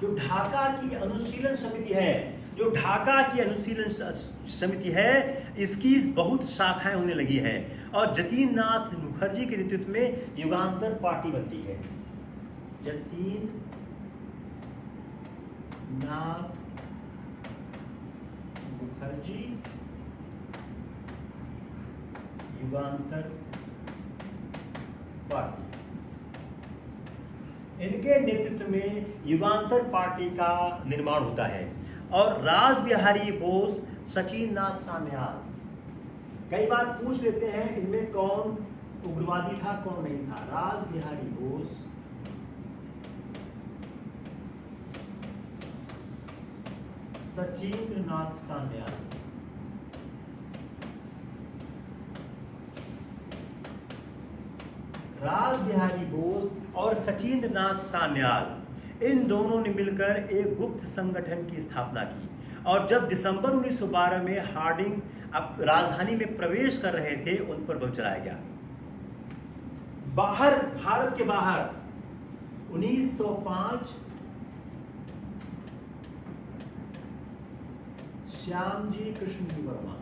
Speaker 1: जो ढाका की अनुशीलन समिति है, जो ढाका की अनुशीलन समिति है, इसकी बहुत शाखाएं होने लगी हैं और जतीन नाथ मुखर्जी के नेतृत्व में युगांतर पार्टी बनती है। जतीन नाथ मुखर्जी युगांतर पार्टी, इनके नेतृत्व में युगांतर पार्टी का निर्माण होता है। और रास बिहारी बोस, सचिन नाथ सान्याल, कई बार पूछ लेते हैं इनमें कौन उग्रवादी था कौन नहीं था। रास बिहारी बोस, सचिन नाथ सान्याल, रास बिहारी बोस और सचिंद्र नाथ सान्याल, इन दोनों ने मिलकर एक गुप्त संगठन की स्थापना की। और जब दिसंबर 1912 में हार्डिंग अब राजधानी में प्रवेश कर रहे थे उन पर बम चलाया गया। बाहर, भारत के बाहर 1905 श्यामजी कृष्ण जी वर्मा,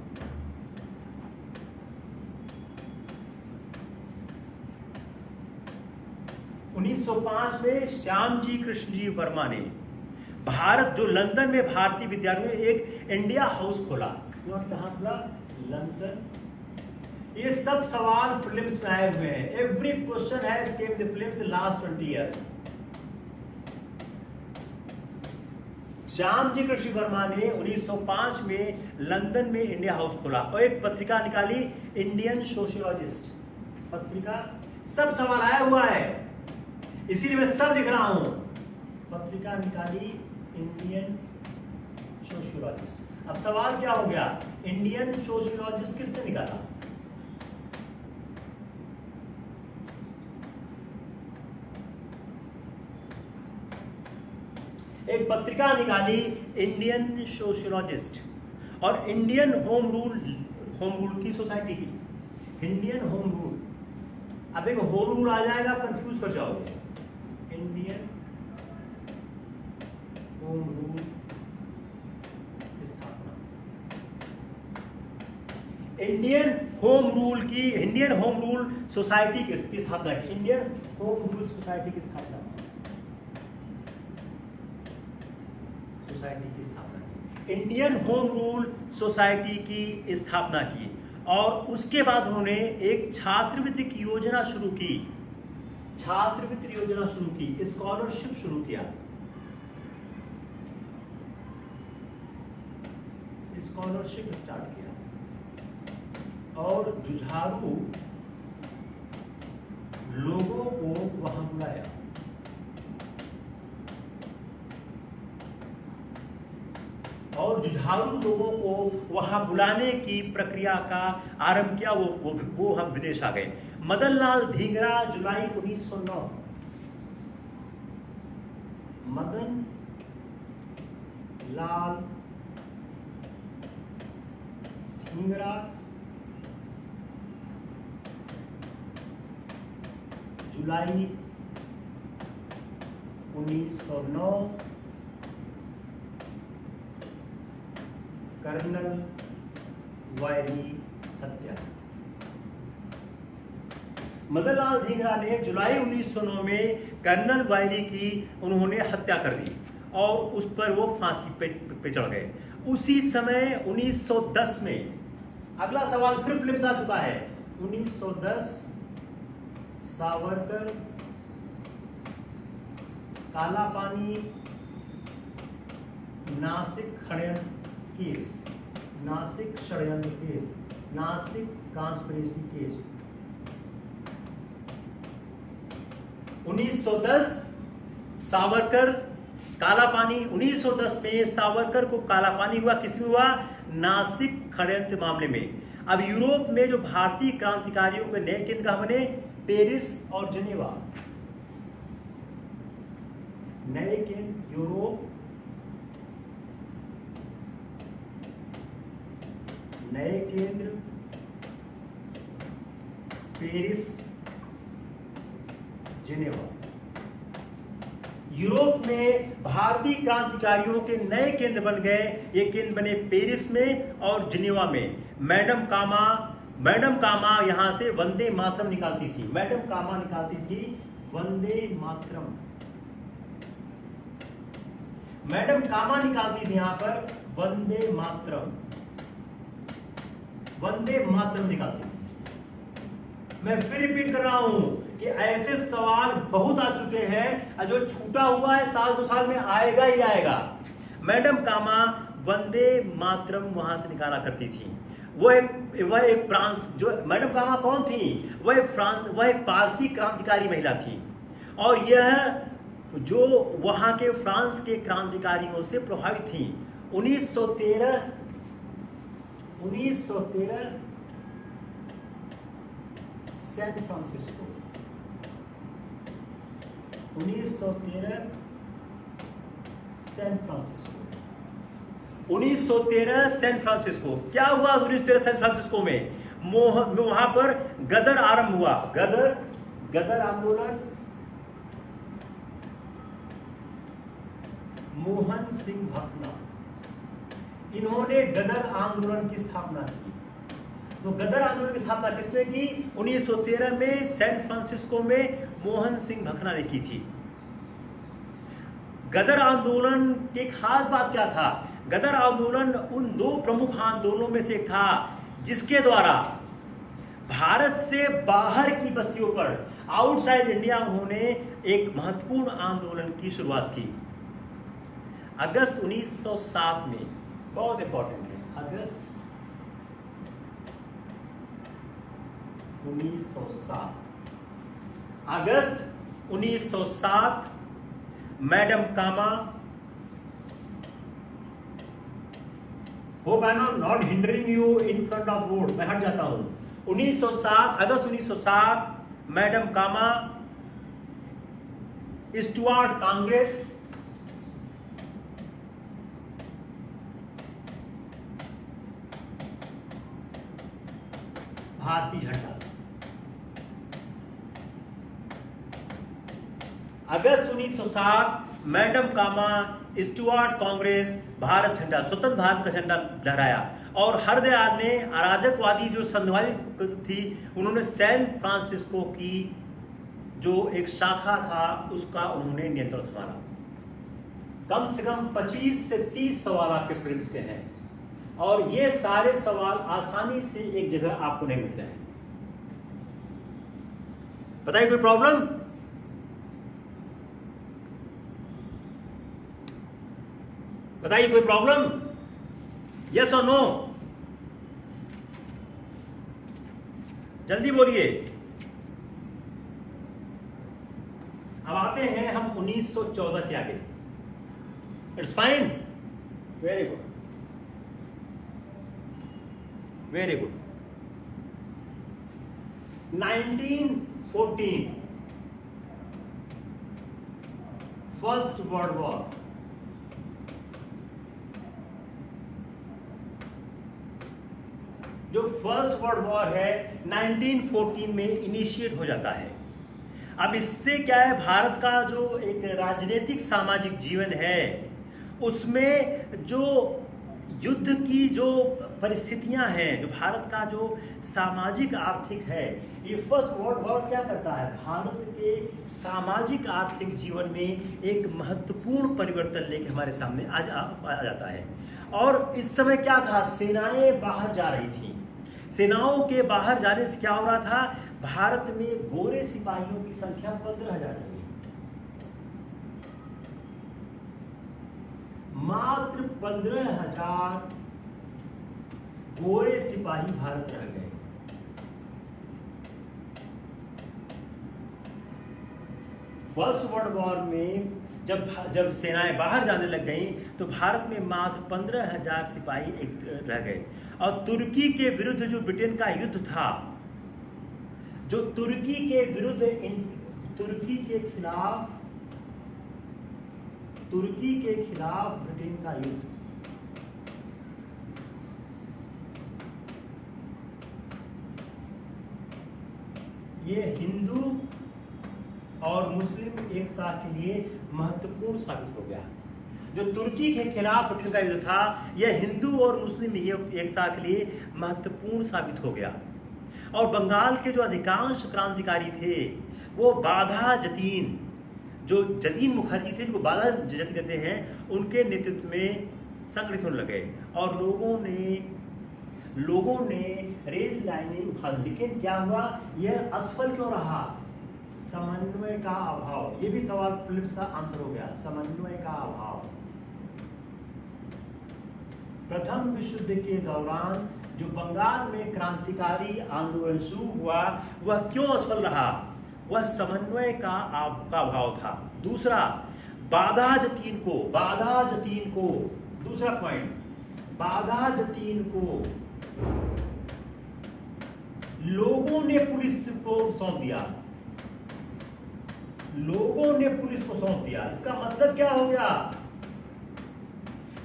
Speaker 1: 1905 में श्यामजी कृष्ण जी वर्मा ने भारत जो लंदन में भारतीय विद्यार्थियों ने एक इंडिया हाउस खोला। इन्होंने कहाँ खोला? लंदन। ये सब सवाल प्रीलिम्स में आए हुए हैं। Every question has came in the prelims last 20 years. Shyamji Krishna Verma ने 1905 में लंदन में इंडिया हाउस खोला और एक पत्रिका निकाली, इंडियन सोशियोलॉजिस्ट पत्रिका। सब सवाल आया हुआ है, इसीलिए मैं सब लिख रहा हूं। पत्रिका निकाली इंडियन सोशियोलॉजिस्ट। अब सवाल क्या हो गया? इंडियन सोशियोलॉजिस्ट किसने निकाला? एक पत्रिका निकाली इंडियन सोशियोलॉजिस्ट और इंडियन होम रूल की सोसाइटी की। इंडियन होम रूल, अब एक होम रूल आ जाएगा, आप कंफ्यूज कर जाओगे। इंडियन होम रूल की स्थापना, इंडियन होम रूल सोसाइटी की स्थापना की। इंडियन होम रूल सोसाइटी की स्थापना की। इंडियन होम रूल सोसाइटी की स्थापना की और उसके बाद उन्होंने एक छात्रवृत्ति की योजना शुरू की। छात्रवृत्ति योजना शुरू की, स्कॉलरशिप शुरू किया। स्कॉलरशिप स्टार्ट किया और जुझारू लोगों को वहां बुलाया। और जुझारू लोगों को वहां बुलाने की प्रक्रिया का आरंभ किया। वो हम विदेश आ गए। मदन लाल धींगरा, जुलाई 1909। मदन लाल धींगरा जुलाई 1909। कर्नल वायली हत्या। मदन लाल धींगरा ने जुलाई 1909 में कर्नल वायली की उन्होंने हत्या कर दी और उस पर वो फांसी पे चढ़ गए। उसी समय 1910 में, अगला सवाल फिर प्रीलिम्स आ चुका है। 1910 सावरकर काला पानी नासिक षड्यंत्र केस, नासिक षड्यंत्र case, Nashik conspiracy case. 1910 Savarkar काला पानी। 1910 में सावरकर को काला पानी हुआ, किसमें हुआ? नासिक षड्यंत्र मामले में। अब यूरोप में जो भारतीय क्रांतिकारियों के नए केंद्र कहां बने? पेरिस और जिनेवा। नए केंद्र यूरोप, नए केंद्र पेरिस, जिनेवा। यूरोप में भारतीय क्रांतिकारियों के नए केंद्र बन गए। ये केंद्र बने पेरिस में और जिनेवा में। मैडम कामा यहां से वंदे मातरम निकालती थी। मैडम कामा निकालती थी वंदे मातरम। मैडम कामा निकालती थी यहां पर वंदे मातरम। वंदे मातरम निकालती थी। मैं फिर रिपीट कर रहा हूं कि ऐसे सवाल बहुत आ चुके हैं, जो छूटा हुआ है साल 2 साल में आएगा ही आएगा। मैडम कामा वंदे मातरम वहां से निकाला करती थी। वह एक फ्रांस, जो मैडम कामा कौन थी? वह एक पारसी क्रांतिकारी महिला थी और यह जो वहां के फ्रांस के क्रांतिकारियों से प्रभावित थी। 1913 San Francisco. 1913 San Francisco. 1913 San Francisco. क्या हुआ 1913 सैन फ्रांसिस्को में? वहां पर गदर आरंभ हुआ। गदर आंदोलन। मोहन सिंह भाकना, इन्होंने गदर आंदोलन की स्थापना की। तो गदर आंदोलन की स्थापना किसने की? 1913 में सैन फ्रांसिस्को में मोहन सिंह भाकना ने की थी। गदर आंदोलन की खास बात क्या था? गदर आंदोलन उन दो प्रमुख आंदोलनों में से था जिसके द्वारा भारत से बाहर की बस्तियों पर, आउटसाइड इंडिया, उन्होंने एक महत्वपूर्ण आंदोलन की शुरुआत की। अगस्त 1907 में, बहुत इंपॉर्टेंट है, अगस्त 1907 madam Cama, hope I am not hindering you in front of board, मैं हट जाता हूं। 1907, अगस्त 1907, मैडम कामा, स्टुअर्ट कांग्रेस, भारतीय झंडा। अगस्त 1907, madam Cama, Stuttgart Congress, Bharat झंडा, स्वतंत्र भारत का झंडा लहराया। और हर दयाल ने, अराजकवादी जो संघवादी थी, उन्होंने सैन फ्रांसिस्को की जो एक शाखा था उसका उन्होंने नियंत्रण संभाला। कम से कम 25 से 30 सवाल आपके प्रीलिम्स के हैं और ये सारे सवाल आसानी से एक जगह आपको नहीं मिलते हैं। बताइए कोई प्रॉब्लम? बताइए कोई प्रॉब्लम? यस और नो? जल्दी बोलिए। अब आते हैं हम 1914 के आगे। It's fine, very good, very good. 1914, first world war. जो फर्स्ट वर्ल्ड वॉर है 1914 में इनिशिएट हो जाता है। अब इससे क्या है, भारत का जो एक राजनीतिक सामाजिक जीवन है उसमें जो युद्ध की जो परिस्थितियां हैं, जो भारत का जो सामाजिक आर्थिक है, ये फर्स्ट वर्ल्ड वॉर क्या करता है, भारत के सामाजिक आर्थिक जीवन में एक महत्वपूर्ण परिवर्तन लेके हमारे सामने आ जाता है। और इस समय क्या था, सेनाएं बाहर जा रही थी। सेनाओं के बाहर जाने से क्या हो रहा था, भारत में गोरे सिपाहियों की संख्या 15,000 थी। मात्र 15,000 गोरे सिपाही भारत रह गए। फर्स्ट वर्ल्ड वॉर में जब सेनाएं बाहर जाने लग गईं तो भारत में मात्र 15,000 सिपाही रह गए। और तुर्की के विरुद्ध जो ब्रिटेन का युद्ध था, जो तुर्की के खिलाफ ब्रिटेन का युद्ध, ये हिंदू और मुस्लिम एकता के लिए महत्वपूर्ण साबित हो गया। जो तुर्की के खिलाफ ब्रिटेन का युद्ध था, यह हिंदू और मुस्लिम एकता के लिए महत्वपूर्ण साबित हो गया। और बंगाल के जो अधिकांश क्रांतिकारी थे वो बाधा जतीन, जो जतीन मुखर्जी थे, जिनको बाधा जतीन कहते हैं, उनके नेतृत्व में संगठित होने लगे और लोगों ने रेल लाइनें उखाड़। लेकिन क्या हुआ, यह असफल क्यों रहा? समन्वय का अभाव। ये भी सवाल प्रीलिम्स का आंसर हो गया, समन्वय का अभाव। प्रथम विश्व युद्ध के दौरान जो बंगाल में क्रांतिकारी आंदोलन शुरू हुआ वह क्यों असफल रहा? वह समन्वय का अभाव था। दूसरा, बाधा जतीन को दूसरा पॉइंट, बाधा जतीन को लोगों ने पुलिस को सौंप दिया। इसका मतलब क्या हो गया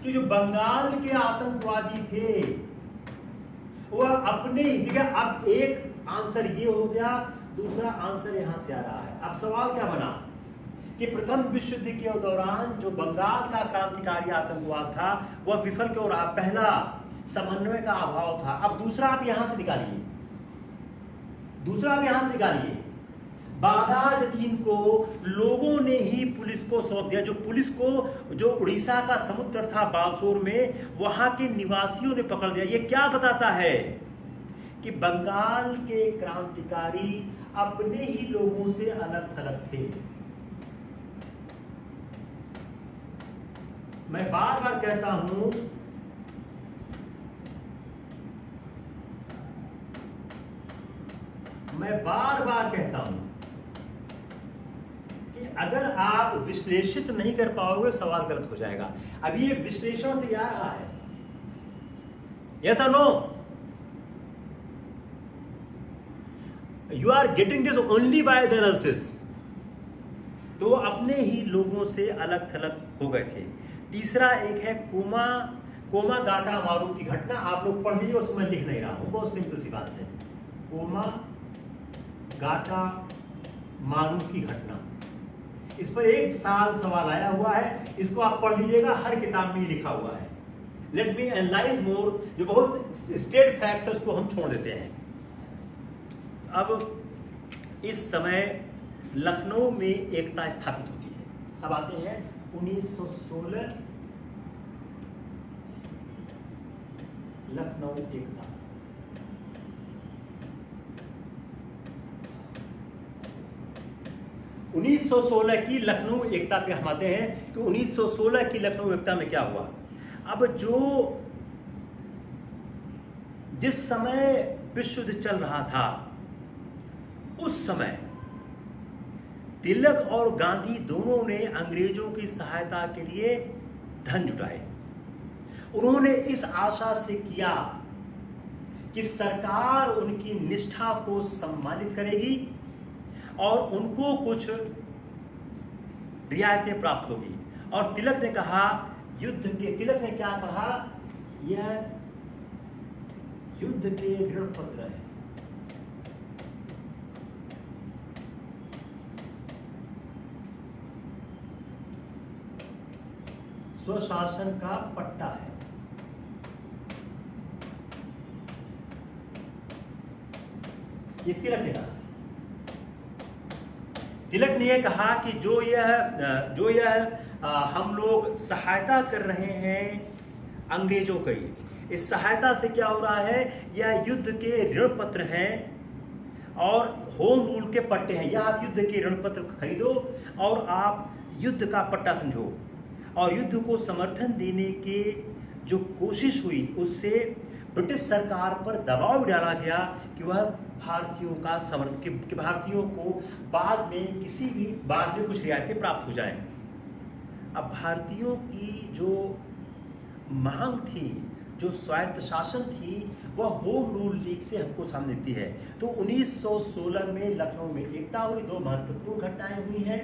Speaker 1: कि जो बंगाल के आतंकवादी थे वह अपने ही, देखिए अब एक आंसर ये हो गया, दूसरा आंसर यहां से आ रहा है। अब सवाल क्या बना कि प्रथम विश्व युद्ध के दौरान जो बंगाल का क्रांतिकारी आतंकवाद था वह विफल क्यों रहा? पहला, समन्वय का अभाव था। अब दूसरा आप यहां से निकालिए, बाघाजतीन को लोगों ने ही पुलिस को सौंप दिया। जो पुलिस को, जो उड़ीसा का समुद्र था बालसोर में, वहां के निवासियों ने पकड़ लिया। ये क्या बताता है कि बंगाल के क्रांतिकारी अपने ही लोगों से अलग थलग थे। मैं बार बार कहता हूं, कि अगर आप विश्लेषित नहीं कर पाओगे सवाल गलत हो जाएगा। अभी ये विश्लेषण से आ रहा है, यस और no? You are getting this only by the analysis. तो अपने ही लोगों से अलग थलग हो गए थे। तीसरा एक है कोमा गाटा मारू की घटना। आप लोग पढ़ लीजिए, उसमें लिख नहीं रहा हूं, बहुत सिंपल सी बात है। कोमा गाटा मारू की घटना, इस पर एक साल सवाल आया हुआ है। इसको आप पढ़ लीजिएगा, हर किताब में लिखा हुआ है। लेट मी एनालाइज मोर। जो बहुत स्टेट फैक्ट्स है उसको हम छोड़ देते हैं। अब इस समय लखनऊ में एकता स्थापित होती है। अब आते हैं 1916 लखनऊ एकता। उन्नीस सौ 1916 की लखनऊ एकता पे हम आते हैं कि 1916 की लखनऊ एकता में क्या हुआ। अब जिस समय विश्व युद्ध चल रहा था, उस समय तिलक और गांधी दोनों ने अंग्रेजों की सहायता के लिए धन जुटाए। उन्होंने इस आशा से किया कि सरकार उनकी निष्ठा को सम्मानित करेगी और उनको कुछ रियायतें प्राप्त होगी। और तिलक ने क्या कहा, यह युद्ध के ऋण पत्र है। स्वशासन का पट्टा है। ये तिलक ने कहा। तिलक ने यह कहा कि जो यह हम लोग सहायता कर रहे हैं अंग्रेजों की, इस सहायता से क्या हो रहा है, यह युद्ध के ऋण पत्र हैं और होम रूल के पट्टे हैं। या आप युद्ध के ऋण पत्र खरीदो और आप युद्ध का पट्टा समझो। और युद्ध को समर्थन देने के जो कोशिश हुई, उससे ब्रिटिश सरकार पर दबाव डाला गया कि वह भारतीयों का समर्थन, कि भारतीयों को बाद में कुछ रियायतें प्राप्त हो जाएं। अब भारतीयों की जो मांग थी, जो स्वायत्त शासन थी, वह होम रूल लीग से हमको सामने दी है। तो 1916 में लखनऊ में एकता हुई। दो महत्वपूर्ण घटनाएं हुई हैं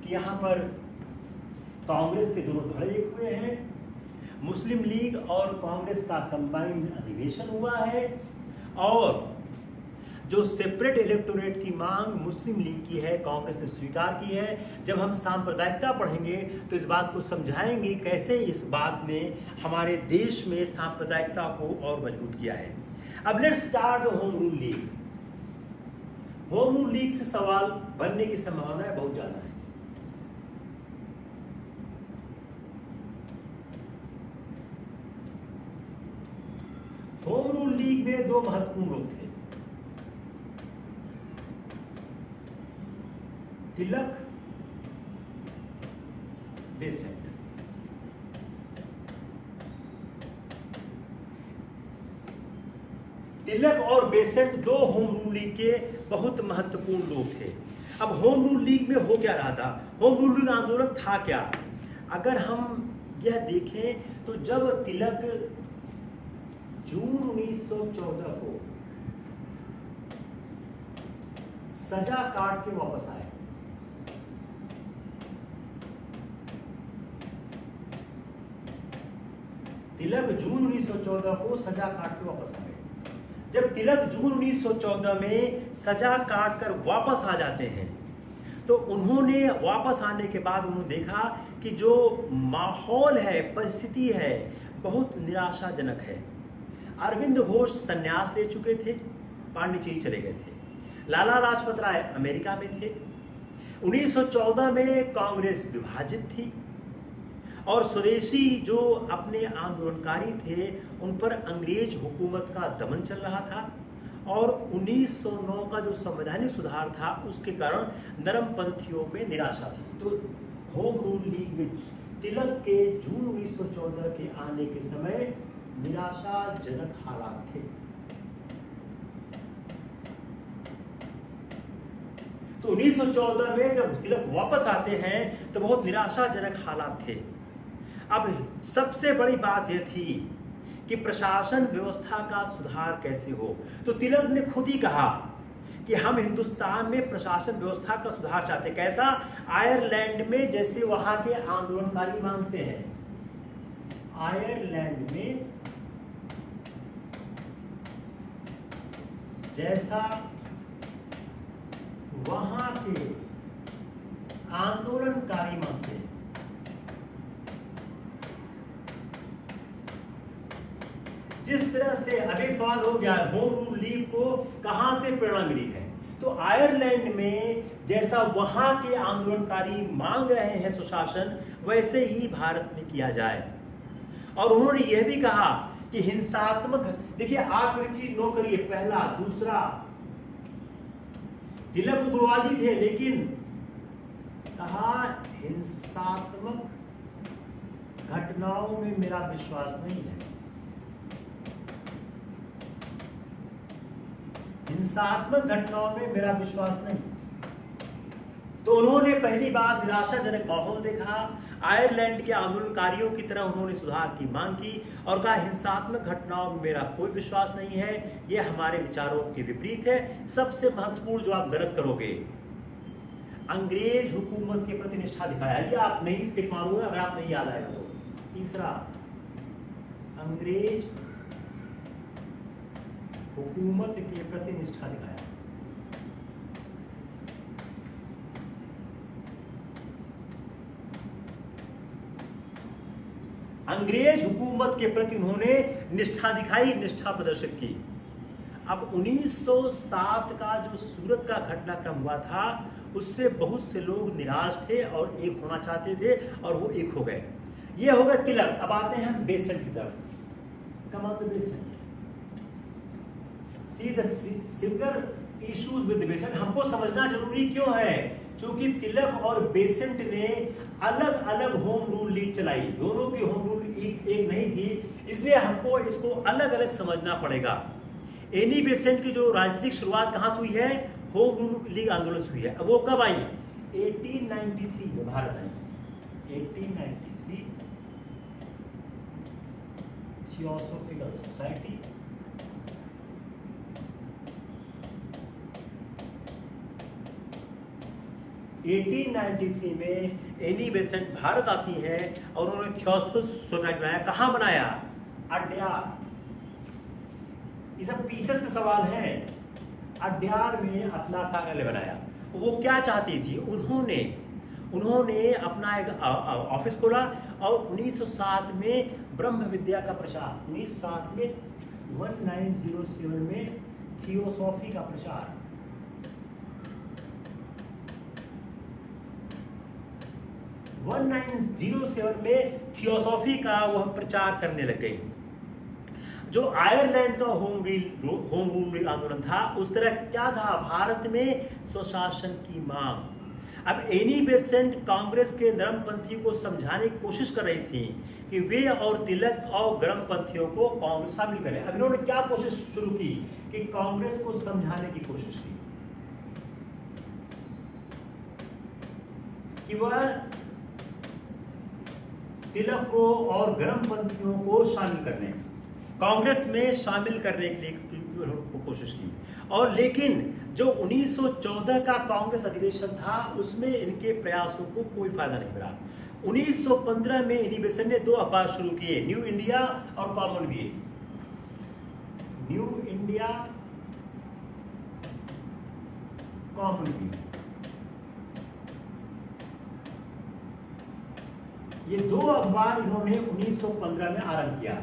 Speaker 1: कि यहाँ पर कांग्रेस के दोनों धड़े एक हुए हैं, मुस्लिम लीग और कांग्रेस का कंबाइंड अधिवेशन हुआ है, और जो सेपरेट इलेक्टोरेट की मांग मुस्लिम लीग की है, कांग्रेस ने स्वीकार की है। जब हम सांप्रदायिकता पढ़ेंगे तो इस बात को समझाएंगे कैसे इस बात ने हमारे देश में सांप्रदायिकता को और मजबूत किया है। अब let's start home rule league. Home rule league से सवाल बनने की संभावना बहुत ज्यादा है। होम रूल लीग में दो महत्वपूर्ण लोग थे, तिलक, बेसेंट। तिलक और बेसेंट दो होम रूल लीग के बहुत महत्वपूर्ण लोग थे। अब होम रूल लीग में हो क्या रहा था, होम रूल लीग आंदोलन था क्या? अगर हम यह देखें तो जब तिलक जून 1914 को सजा काट के वापस आए, तिलक जून 1914 को सजा काट के वापस आ गए। जब तिलक जून 1914 में सजा काट कर वापस आ जाते हैं, तो उन्होंने वापस आने के बाद उन्होंने देखा कि जो माहौल है, परिस्थिति है, बहुत निराशाजनक है। अरविंद घोष संन्यास ले चुके थे, पांडिचेरी चले गए थे। लाला लाजपत राय अमेरिका में थे। 1914 में कांग्रेस विभाजित थी और स्वदेशी जो अपने आंदोलनकारी थे उन पर अंग्रेज हुकूमत का दमन चल रहा था और 1909 का जो संवैधानिक सुधार था उसके कारण नरमपंथियों में निराशा थी। तो होम रूल लीग में तिलक के जून 1914 के आने के समय निराशाजनक हालात थे। तो 1914 में जब तिलक वापस आते हैं तो बहुत निराशाजनक हालात थे। अब सबसे बड़ी बात यह थी कि प्रशासन व्यवस्था का सुधार कैसे हो। तो तिलक ने खुद ही कहा कि हम हिंदुस्तान में प्रशासन व्यवस्था का सुधार चाहते। कैसा? आयरलैंड में जैसे वहां के आंदोलनकारी मांगते हैं, आयरलैंड में जैसा वहां के आंदोलनकारी मांगते हैं। जिस तरह से अब एक सवाल हो गया, होम रूल लीग को कहां से प्रेरणा मिली है? तो आयरलैंड में जैसा वहां के आंदोलनकारी मांग रहे हैं सुशासन, वैसे ही भारत में किया जाए। और उन्होंने यह भी कहा कि हिंसात्मक, देखिए आप एक चीज नोट करिए, पहला दूसरा, तिलक उग्रवादी थे लेकिन कहा हिंसात्मक घटनाओं में मेरा विश्वास नहीं है। हिंसात्मक घटनाओं में मेरा विश्वास नहीं। तो उन्होंने पहली बार निराशाजनक माहौल देखा, आयरलैंड के आंदोलनकारियों की तरह उन्होंने सुधार की मांग की और कहा हिंसात्मक घटनाओं में मेरा कोई विश्वास नहीं है, यह हमारे विचारों के विपरीत है। सबसे महत्वपूर्ण जो आप गलत करोगे, अंग्रेज हुकूमत के प्रति निष्ठा दिखाया। ये आप नहीं टिक मारोगे अगर आप नहीं याद आएगा तो। तीसरा, अंग्रेज हुकूमत के प्रति निष्ठा दिखाया। अंग्रेज हुकूमत के प्रति उन्होंने निष्ठा दिखाई, निष्ठा प्रदर्शित की। अब 1907 का जो सूरत का घटनाक्रम हुआ था उससे बहुत से लोग निराश थे और एक होना चाहते थे और वो एक हो गए। ये हो गए तिलक। अब आते हैं बेसेंट की तरफ। Come on the Besant, see the similar issues with Besant. हमको समझना जरूरी क्यों है? क्योंकि तिलक और बेसेंट ने अलग अलग होम रूल लीग चलाई, दोनों की होम रूल लीग एक नहीं थी, इसलिए हमको इसको अलग अलग समझना पड़ेगा। एनी बेसेंट की जो राजनीतिक शुरुआत कहां से हुई है? होम रूल लीग आंदोलन से हुई है। अब वो कब आई? 1893 में भारत आई। 1893 थियोसॉफिकल सोसाइटी, में एनी बेसेंट भारत आती है और उन्होंने थियोसॉफिकल सोसाइटी बनाया। कहां बनाया? अड्यार। ये सब पीसेस के सवाल हैं। अड्यार में अपना कार्यालय बनाया। वो क्या चाहती थी? उन्होंने अपना एक ऑफिस खोला और 1907 में ब्रह्म विद्या का प्रचार, 1907 में 1907 में थियोसॉफी का प्रचार, 1907 में थियोसॉफी का वह प्रचार करने लग गए। जो आयरलैंड का होम रूल आंदोलन था उस तरह क्या था? भारत में स्वशासन की मांग। अब एनी बेसेंट कांग्रेस के नरमपंथियों को समझाने की कोशिश कर रही थी कि वे और तिलक और गर्मपंथियों को कांग्रेस शामिल करें। अब इन्होंने क्या कोशिश शुरू की कि कांग्रेस को समझाने की कोशिश की कि वह तिलक को और गर्मपंथियों को शामिल करने, कांग्रेस में शामिल करने के लिए कोशिश की। और लेकिन जो 1914 का कांग्रेस अधिवेशन था उसमें इनके प्रयासों को कोई फायदा नहीं मिला। 1915 में एनी बेसेंट ने दो अखबार शुरू किए, न्यू इंडिया और कॉमनवेल्थ। न्यू इंडिया, कॉमनवेल्थ, ये दो अखबार इन्होंने 1915 में आरंभ किया।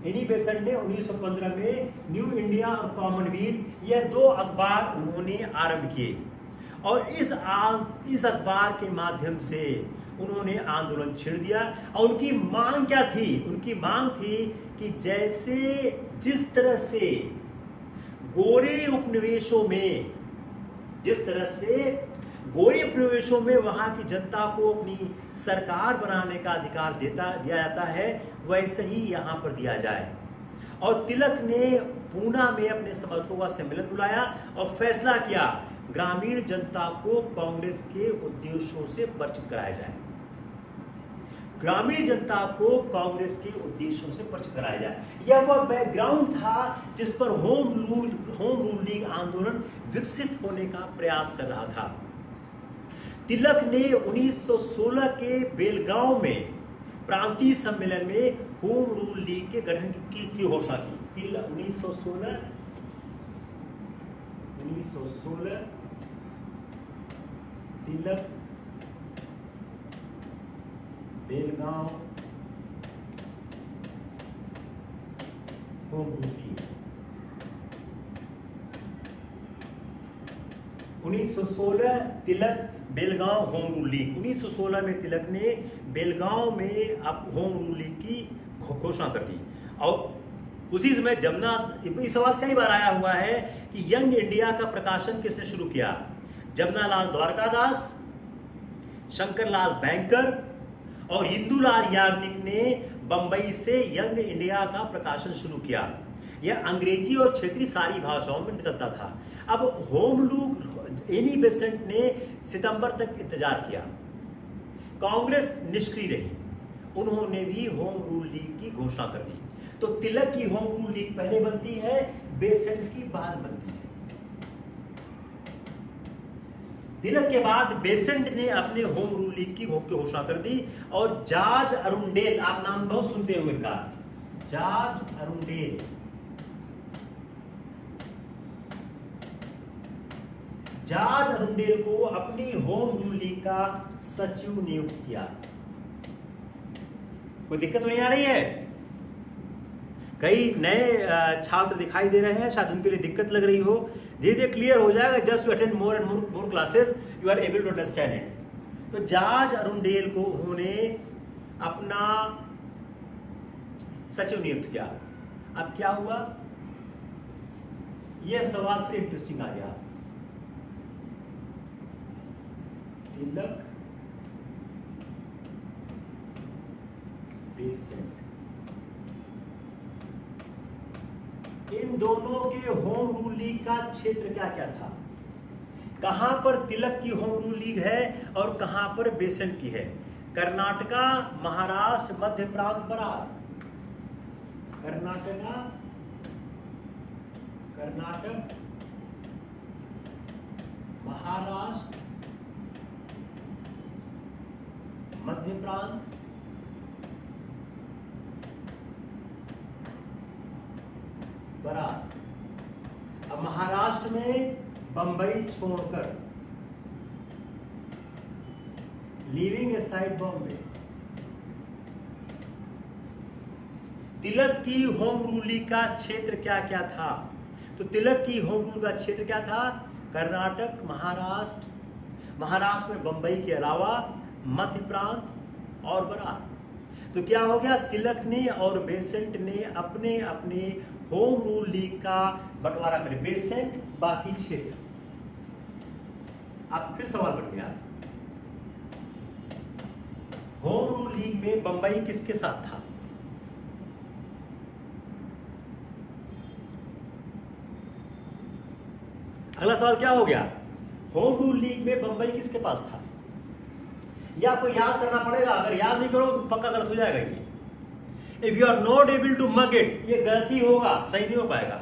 Speaker 1: एनी बेसेंट ने 1915 में न्यू इंडिया और कॉमनवेल्थ, यह 2 अखबार उन्होंने आरंभ किए और इस अखबार के माध्यम से उन्होंने आंदोलन छेड़ दिया। और उनकी मांग क्या थी? उनकी मांग थी कि जिस तरह से गोरे उपनिवेशों में वहां की जनता को अपनी सरकार बनाने का अधिकार दिया जाता है, वैसे ही यहां पर दिया जाए। और तिलक ने पूना में अपने समर्थकों का सम्मेलन बुलाया और फैसला किया ग्रामीण जनता को कांग्रेस के उद्देश्यों से परिचित कराया जाए। ग्रामीण जनता को कांग्रेस के उद्देश्यों से परिचित कराया जाए। यह वह बैकग्राउंड था जिस पर होम रूल लीग आंदोलन विकसित होने का प्रयास कर रहा था। तिलक ने 1916 के बेलगांव में प्रांतीय सम्मेलन में होम रूल लीग के गठन की घोषणा की। 1916 तिलक बेलगांव होम रूल लीग। 1916 तिलक बेलगांव होम रूल लीग। 1916 में तिलक ने बेलगांव में अब होम रूल लीग की घोषणा कर दी। और उसी समय जमुना, ये सवाल कई बार आया हुआ है कि यंग इंडिया का प्रकाशन किसने शुरू किया? जमुनालाल द्वारकादास, शंकरलाल बैंकर और इंदुलाल याग्निक ने बंबई से यंग इंडिया का प्रकाशन शुरू किया। यह अंग्रेजी और क्षेत्रीय सारी भाषाओं में निकलता था। अब होम रूल एनी बेसेंट ने सितंबर तक इंतजार किया। कांग्रेस निष्क्रिय रही, उन्होंने भी होम रूल लीग की घोषणा कर दी। तो तिलक की होम रूल लीग पहले बनती है, बेसेंट की बाद बनती है। तिलक के बाद बेसेंट ने अपने होम रूल लीग की घोषणा कर दी और जॉर्ज अरुंडेल, आप नाम बहुत सुनते हुए इनका, जॉर्ज अरुंडेल को अपनी होम रूल लीग का सचिव नियुक्त किया। कोई दिक्कत नहीं आ रही है? कई नए छात्र दिखाई दे रहे हैं, शायद उनके लिए दिक्कत लग रही हो। धीरे धीरे क्लियर हो जाएगा। Just you attend more and more classes, you are able to understand it. तो जॉर्ज अरुंडेल को उन्होंने अपना सचिव नियुक्त किया। अब क्या हुआ? यह सवाल फिर इंटरेस्टिंग आ गया। तिलक बेसेंट, इन दोनों के होम रूल लीग का क्षेत्र क्या क्या था? कहां पर तिलक की होम रूल लीग है और कहां पर बेसेंट की है? कर्नाटका, महाराष्ट्र, मध्य प्रांत, बरार। कर्नाटक, महाराष्ट्र, मध्य प्रांत, बरार। अब महाराष्ट्र में बंबई छोड़कर, लीविंग असाइड बॉम्बे। तिलक की होम रूल लीग का क्षेत्र क्या क्या था? तो तिलक की होम रूल का क्षेत्र क्या था? कर्नाटक, महाराष्ट्र में बंबई के अलावा मध्य प्रांत और बरार। तो क्या हो गया? तिलक ने और बेसेंट ने अपने अपने होम रूल लीग का बंटवारा करे। बेसेंट बाकी क्षेत्र। अब फिर सवाल बन गया, होम रूल लीग में बंबई किसके साथ था? अगला सवाल क्या हो गया? होम रूल लीग में बंबई किसके पास था? या आपको याद करना पड़ेगा। अगर याद नहीं करोगे तो पक्का गलत हो जाएगा ये। If you are not able to mug it, ये गलत ही होगा, सही नहीं हो पाएगा।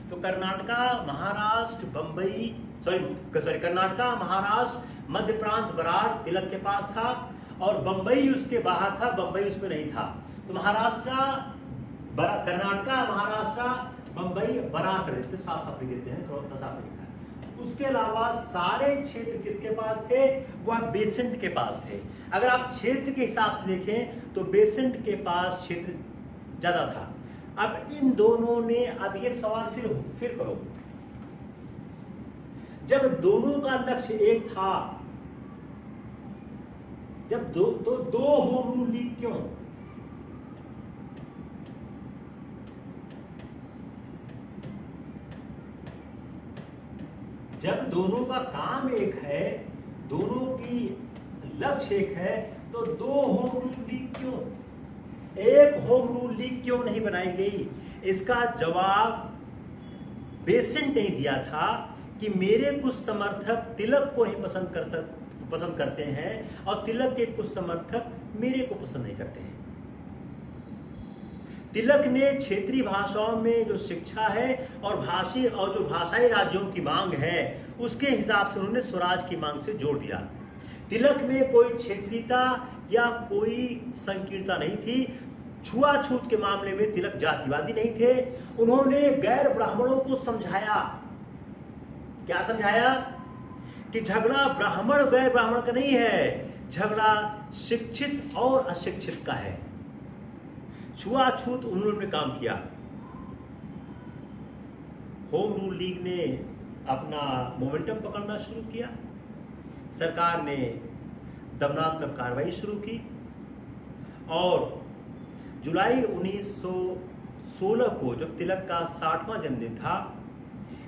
Speaker 1: तो कर्नाटका, महाराष्ट्र, बंबई, कर्नाटका, महाराष्ट्र, मध्य प्रांत, बरार तिलक के पास था और बंबई उसके बाहर था, बंबई उसमें नहीं था। तो महाराष्ट्र, कर्नाटका, महाराष्ट्र, बंबई, बरार कर देते, साफ साफ लिख देते हैं, थोड़ा साफ लिखा है। उसके अलावा सारे क्षेत्र किसके पास थे? वह बेसेंट के पास थे। अगर आप क्षेत्र के हिसाब से देखें तो बेसेंट के पास क्षेत्र ज्यादा था। अब इन दोनों ने, अब ये सवाल फिर करो, जब दोनों का लक्ष्य एक था, जब दो होम रूल लीग क्यों? जब दोनों का काम एक है, दोनों की लक्ष्य एक है, तो दो होम रूल लीग क्यों, एक होम रूल लीग क्यों नहीं बनाई गई? इसका जवाब बेसेंट ने दिया था कि मेरे कुछ समर्थक तिलक को नहीं पसंद करते हैं और तिलक के कुछ समर्थक मेरे को पसंद नहीं करते हैं। तिलक ने क्षेत्रीय भाषाओं में जो शिक्षा है और जो भाषाई राज्यों की मांग है, उसके हिसाब से उन्होंने स्वराज की मांग से जोड़ दिया। तिलक में कोई क्षेत्रीयता या कोई संकीर्णता नहीं थी। छुआछूत के मामले में तिलक जातिवादी नहीं थे। उन्होंने गैर ब्राह्मणों को समझाया, क्या समझाया? कि झगड़ा ब्राह्मण गैर ब्राह्मण का नहीं है, झगड़ा शिक्षित और अशिक्षित का है। छुआछूत उन्होंने काम किया। होम रूल लीग ने अपना मोमेंटम पकड़ना शुरू किया। सरकार ने दमनात्मक कार्रवाई शुरू की और जुलाई 1916 को जब तिलक का 60वां जन्मदिन था,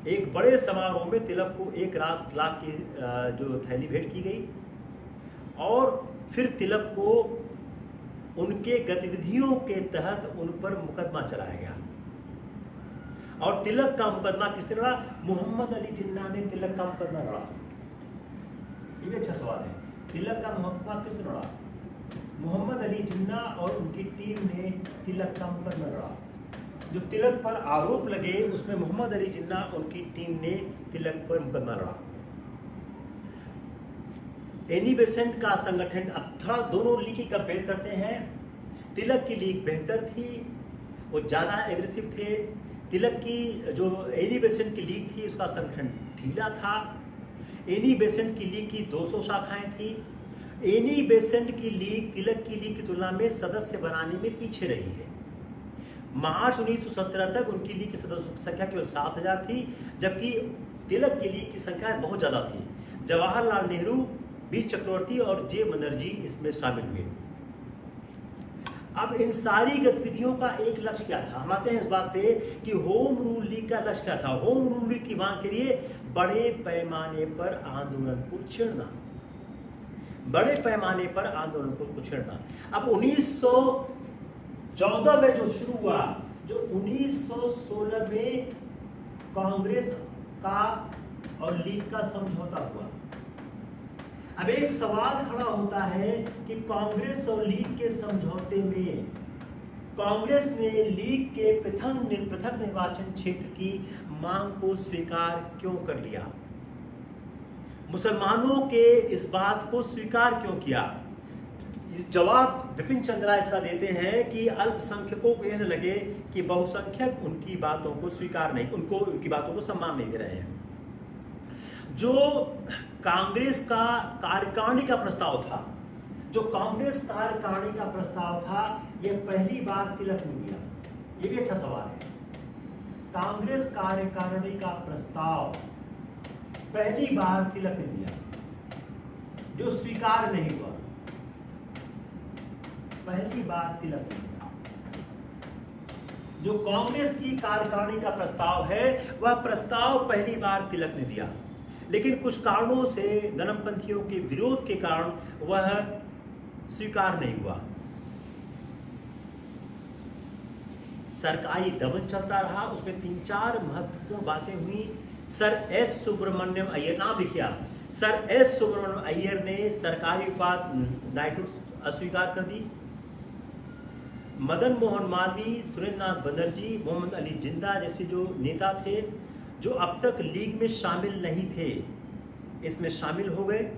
Speaker 1: एक बड़े समारोह में तिलक को 1 लाख की जो थैली भेंट की गई और फिर तिलक को उनके गतिविधियों के तहत उन पर मुकदमा चलाया गया। और तिलक का मुकदमा किसने लड़ा? मोहम्मद अली जिन्ना ने तिलक का मुकदमा लड़ा। ये भी अच्छा सवाल है। तिलक का मुकदमा किसने लड़ा? मोहम्मद अली जिन्ना और उनकी टीम ने तिलक का मुकदमा लड़ा। जो तिलक पर आरोप लगे उसमें मोहम्मद अली जिन्ना और उनकी टीम ने तिलक पर मुकदमा लड़ा। एनी बेसेंट का संगठन, अब थोड़ा दोनों लीग की कंपेयर करते हैं। तिलक की लीग बेहतर थी, वो ज़्यादा एग्रेसिव थे। तिलक की जो एनी बेसेंट की लीग थी उसका संगठन ढीला था। एनी बेसेंट की लीग की 200 शाखाएं थी। एनी बेसेंट की लीग तिलक की लीग की तुलना में सदस्य बनाने में पीछे रही है। मार्च 1917 तक उनकी लीग की सदस्यों की संख्या केवल 7000 थी, जबकि तिलक की लीग की संख्या बहुत ज़्यादा थी। जवाहरलाल नेहरू, बी चक्रवर्ती और जे बनर्जी इसमें शामिल हुए। अब इन सारी गतिविधियों का एक लक्ष्य क्या था? हम आते हैं इस बात पे कि होम रूल लीग का लक्ष्य क्या था। होम रूल लीग की मांग के लिए बड़े पैमाने पर आंदोलन को छेड़ना, बड़े पैमाने पर आंदोलन को छेड़ना। अब 1914 में जो शुरू हुआ, जो 1916 में कांग्रेस का और लीग का समझौता हुआ। अब एक सवाल खड़ा होता है कि कांग्रेस और लीग के समझौते में कांग्रेस ने लीग के पृथक निर्वाचन क्षेत्र की मांग को स्वीकार क्यों कर लिया? मुसलमानों के इस बात को स्वीकार क्यों किया? इस जवाब बिपिन चंद्रा इसका देते हैं कि अल्पसंख्यकों को यह लगे कि बहुसंख्यक उनकी बातों को स्वीकार नहीं, उनकी बातों को सम्मान नहीं दे रहे हैं। जो कांग्रेस का कार्यकारिणी का प्रस्ताव था, जो कांग्रेस कार्यकारिणी का प्रस्ताव था, यह पहली बार तिलक ने दिया। ये भी अच्छा सवाल है। कांग्रेस कार्यकारिणी का प्रस्ताव पहली बार तिलक ने दिया, जो स्वीकार नहीं हुआ। पहली बार तिलक ने दिया। जो कांग्रेस की कार्यकारिणी का प्रस्ताव है, वह प्रस्ताव पहली बार तिलक ने दिया, लेकिन कुछ कारणों से, नरमपंथियों के विरोध के कारण वह स्वीकार नहीं हुआ। सरकारी दमन चलता रहा, उसमें 3-4 महत्वपूर्ण बातें हुई। सर एस सुब्रमण्यम अय्यर, नाम लिखिए आप, सर एस सुब्रमण्यम अय्यर ने सरकारी उपाधि नाइटहुड अस्वीकार कर दी। मदन मोहन मालवीय, सुरेंद्रनाथ बनर्जी, मोहम्मद अली जिंदा जैसे जो नेता थे, जो अब तक लीग में शामिल नहीं थे, इसमें शामिल हो गए।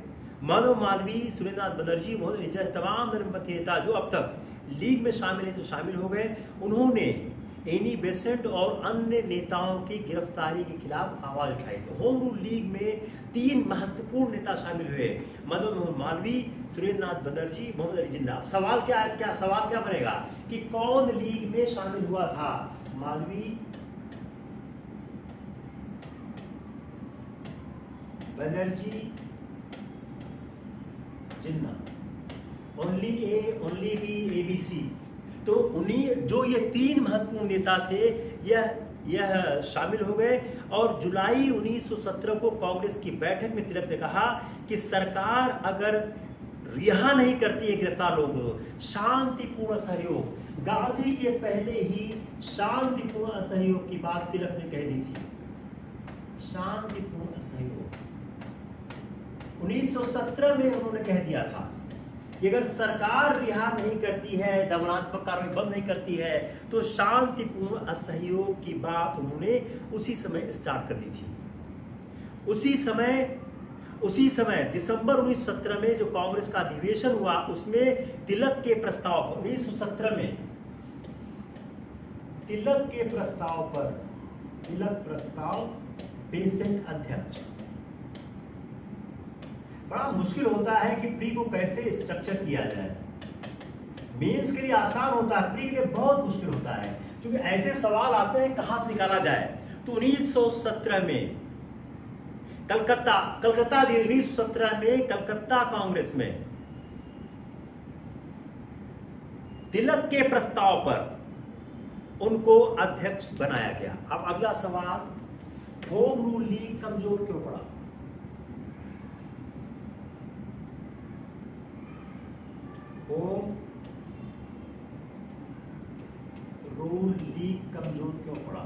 Speaker 1: मदन मालवीय, सुरेंद्रनाथ बनर्जी, मोहम्मद अली जिंदा, तमाम नरमपंथी नेता जो अब तक लीग में शामिल है, शामिल हो गए। उन्होंने एनी बेसेंट और अन्य नेताओं की गिरफ्तारी के खिलाफ आवाज उठाई। तो होम रूल लीग में 3 महत्वपूर्ण नेता शामिल हुए, मदन मोहन मालवीय, सुरेंद्रनाथ बनर्जी, मोहम्मद अली जिन्ना। सवाल क्या बनेगा कि कौन लीग में शामिल हुआ था? मालवी, बनर्जी, जिन्ना, ओनली ए, ओनली बी, ABC। तो उन्हीं जो ये 3 महत्वपूर्ण नेता थे यह शामिल हो गए। और जुलाई 1917 को कांग्रेस की बैठक में तिलक ने कहा कि सरकार अगर रिहा नहीं करती है गिरफ्तार लोगों को, शांतिपूर्ण सहयोग, गांधी के पहले ही शांतिपूर्ण असहयोग की बात तिलक ने कह दी थी। शांतिपूर्ण असहयोग 1917 में उन्होंने कह दिया था कि अगर सरकार रिहा नहीं करती है, दमनात्मक कार्रवाई बंद नहीं करती है, तो शांतिपूर्ण असहयोग की बात उन्होंने उसी समय स्टार्ट कर दी थी। उसी समय दिसंबर 1917 में जो कांग्रेस का अधिवेशन हुआ, उसमें तिलक के प्रस्ताव 1917 में तिलक के प्रस्ताव पर बेसेंट अध्यक्ष। बड़ा मुश्किल होता है कि प्री को कैसे स्ट्रक्चर किया जाए। मेंस के लिए आसान होता है, प्री के लिए बहुत मुश्किल होता है, क्योंकि ऐसे सवाल आते हैं कहां से निकाला जाए। तो 1917 में कलकत्ता 1917 में कलकत्ता कांग्रेस में तिलक के प्रस्ताव पर उनको अध्यक्ष बनाया गया। अब अगला सवाल, होम रूल लीग कमजोर क्यों पड़ा? होम रूल लीग कमजोर क्यों पड़ा?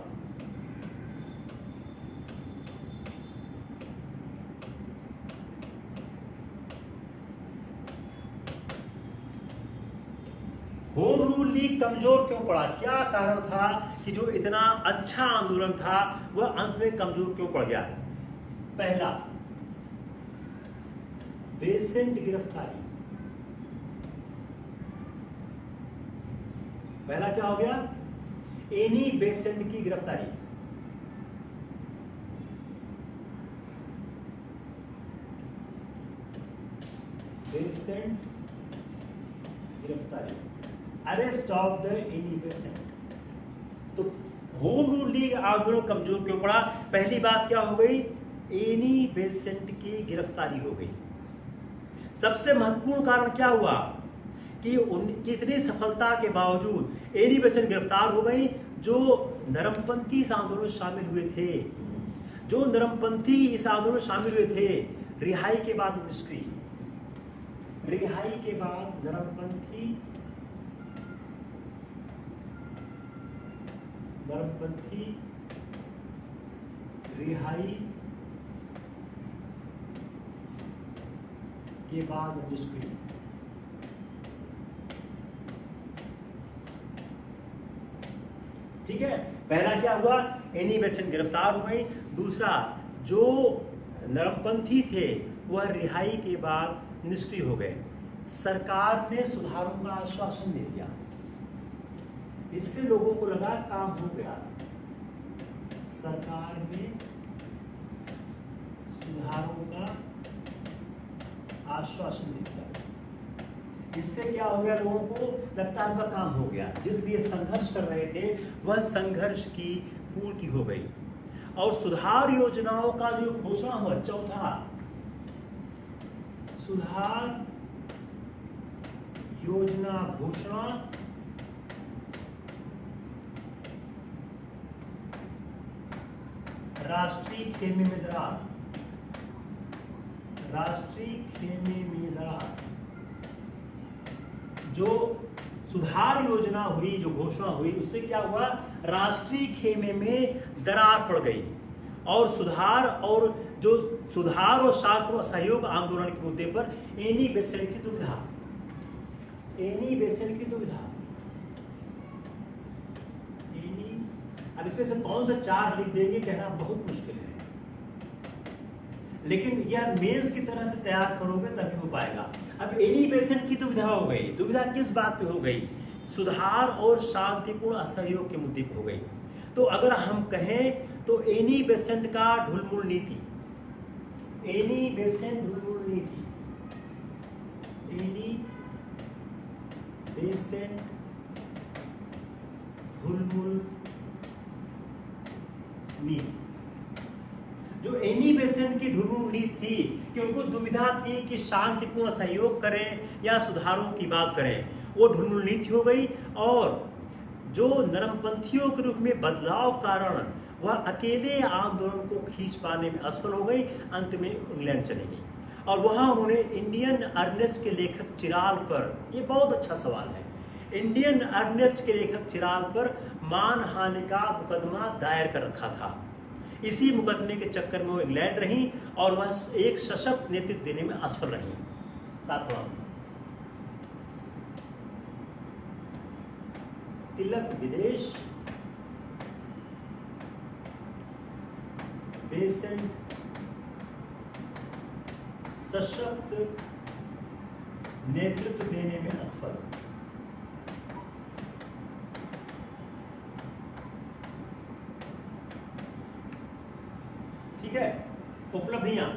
Speaker 1: होम रूल लीग कमजोर क्यों पड़ा? क्या कारण था कि जो इतना अच्छा आंदोलन था वह अंत में कमजोर क्यों पड़ गया? पहला, बेसेंट गिरफ्तारी। पहला क्या हो गया? एनी बेसेंट की गिरफ्तारी। बेसेंट गिरफ्तारी, arrest of the Annie Besant. तो होम रूल लीग आंदोलन कमजोर क्यों पड़ा? पहली बात क्या हो गई? एनी बेसेंट की गिरफ्तारी हो गई। सबसे महत्वपूर्ण कारण क्या हुआ कि उनकी इतनी सफलता के बावजूद एनी बेसेंट गिरफ्तार हो गई। जो नरमपंथी इस आंदोलन में शामिल हुए थे, रिहाई के बाद निष्क्रिय, रिहाई के बाद नरमपंथी रिहाई के बाद निष्क्रिय। ठीक है, पहला क्या हुआ? एनी बेसेंट गिरफ्तार हो गई। दूसरा, जो नरमपंथी थे वह रिहाई के बाद निष्क्रिय हो गए। सरकार ने सुधारों का आश्वासन दे दिया, इससे लोगों को लगा काम हो गया। सरकार ने सुधारों का आश्वासन दे दिया, इससे क्या हो गया? लोगों को लगता है उनका काम हो गया। जिस लिए संघर्ष कर रहे थे वह संघर्ष की पूर्ति हो गई। और सुधार योजनाओं का जो घोषणा हुआ, चौथा, सुधार योजना घोषणा राष्ट्रीय खेमे में दरार, जो सुधार योजना हुई, जो घोषणा हुई, उससे क्या हुआ? राष्ट्रीय खेमे में दरार पड़ गई। और सुधार और शांति सहयोग आंदोलन के मुद्दे पर एनी बेसेंट की दुविधा, अब इसमें से कौन सा 4 लिख देंगे कहना बहुत मुश्किल है, लेकिन यह मेंस की तरह से तैयार करोगे तभी हो पाएगा। अब एनी बेसेंट की दुविधा हो गई। दुविधा किस बात पे हो गई? सुधार और शांतिपूर्ण असहयोग के मुद्दे पर हो गई। तो अगर हम कहें तो एनी बेसेंट का ढुलमुल नीति, एनी बेसेंट ढुलमुल नीति, जो एनी बेसेंट की ढूंढ नीति थी कि उनको दुविधा थी कि शांतिपूर्ण सहयोग करें या सुधारों की बात करें, वो ढूंढ नीति हो गई। और जो नरमपंथियों के रूप में बदलाव कारण वह अकेले आंदोलन को खींच पाने में असफल हो गई, अंत में इंग्लैंड चली गई और वहाँ उन्होंने इंडियन अर्नेस्ट के लेखक चिराल पर, ये बहुत अच्छा सवाल है, इंडियन अर्नेस्ट के लेखक चिराल पर मानहानि का मुकदमा दायर कर रखा था। इसी मुकदमे के चक्कर में वो इंग्लैंड रही और वह एक सशक्त नेतृत्व देने में असफल रही। सातवां, तिलक विदेश, बेसेंट सशक्त नेतृत्व देने में असफल। ठीक है। उपलब्धियां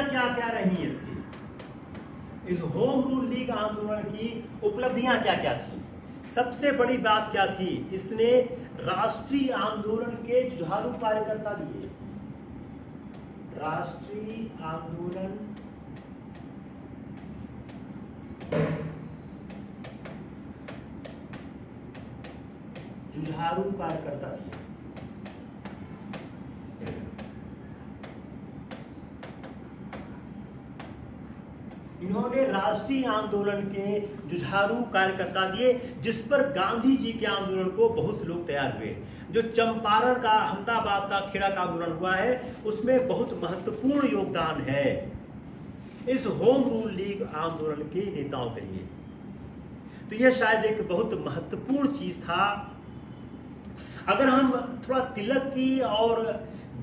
Speaker 1: क्या क्या रही इसकी, इस होम रूल लीग आंदोलन की उपलब्धियां क्या क्या थी? सबसे बड़ी बात क्या थी, इसने राष्ट्रीय आंदोलन के जुझारू कार्यकर्ता दिए, राष्ट्रीय आंदोलन जुझारू कार्यकर्ता दिए। इन्होंने राष्ट्रीय आंदोलन के जुझारू कार्यकर्ता दिए, जिस पर गांधी जी के आंदोलन को बहुत से लोग तैयार हुए। जो चंपारण का, अहमदाबाद का, खेड़ा का आंदोलन हुआ है, उसमें बहुत महत्वपूर्ण योगदान है इस होम रूल लीग आंदोलन के नेताओं के लिए। तो यह शायद एक बहुत महत्वपूर्ण चीज था। अगर हम थोड़ा तिलक की और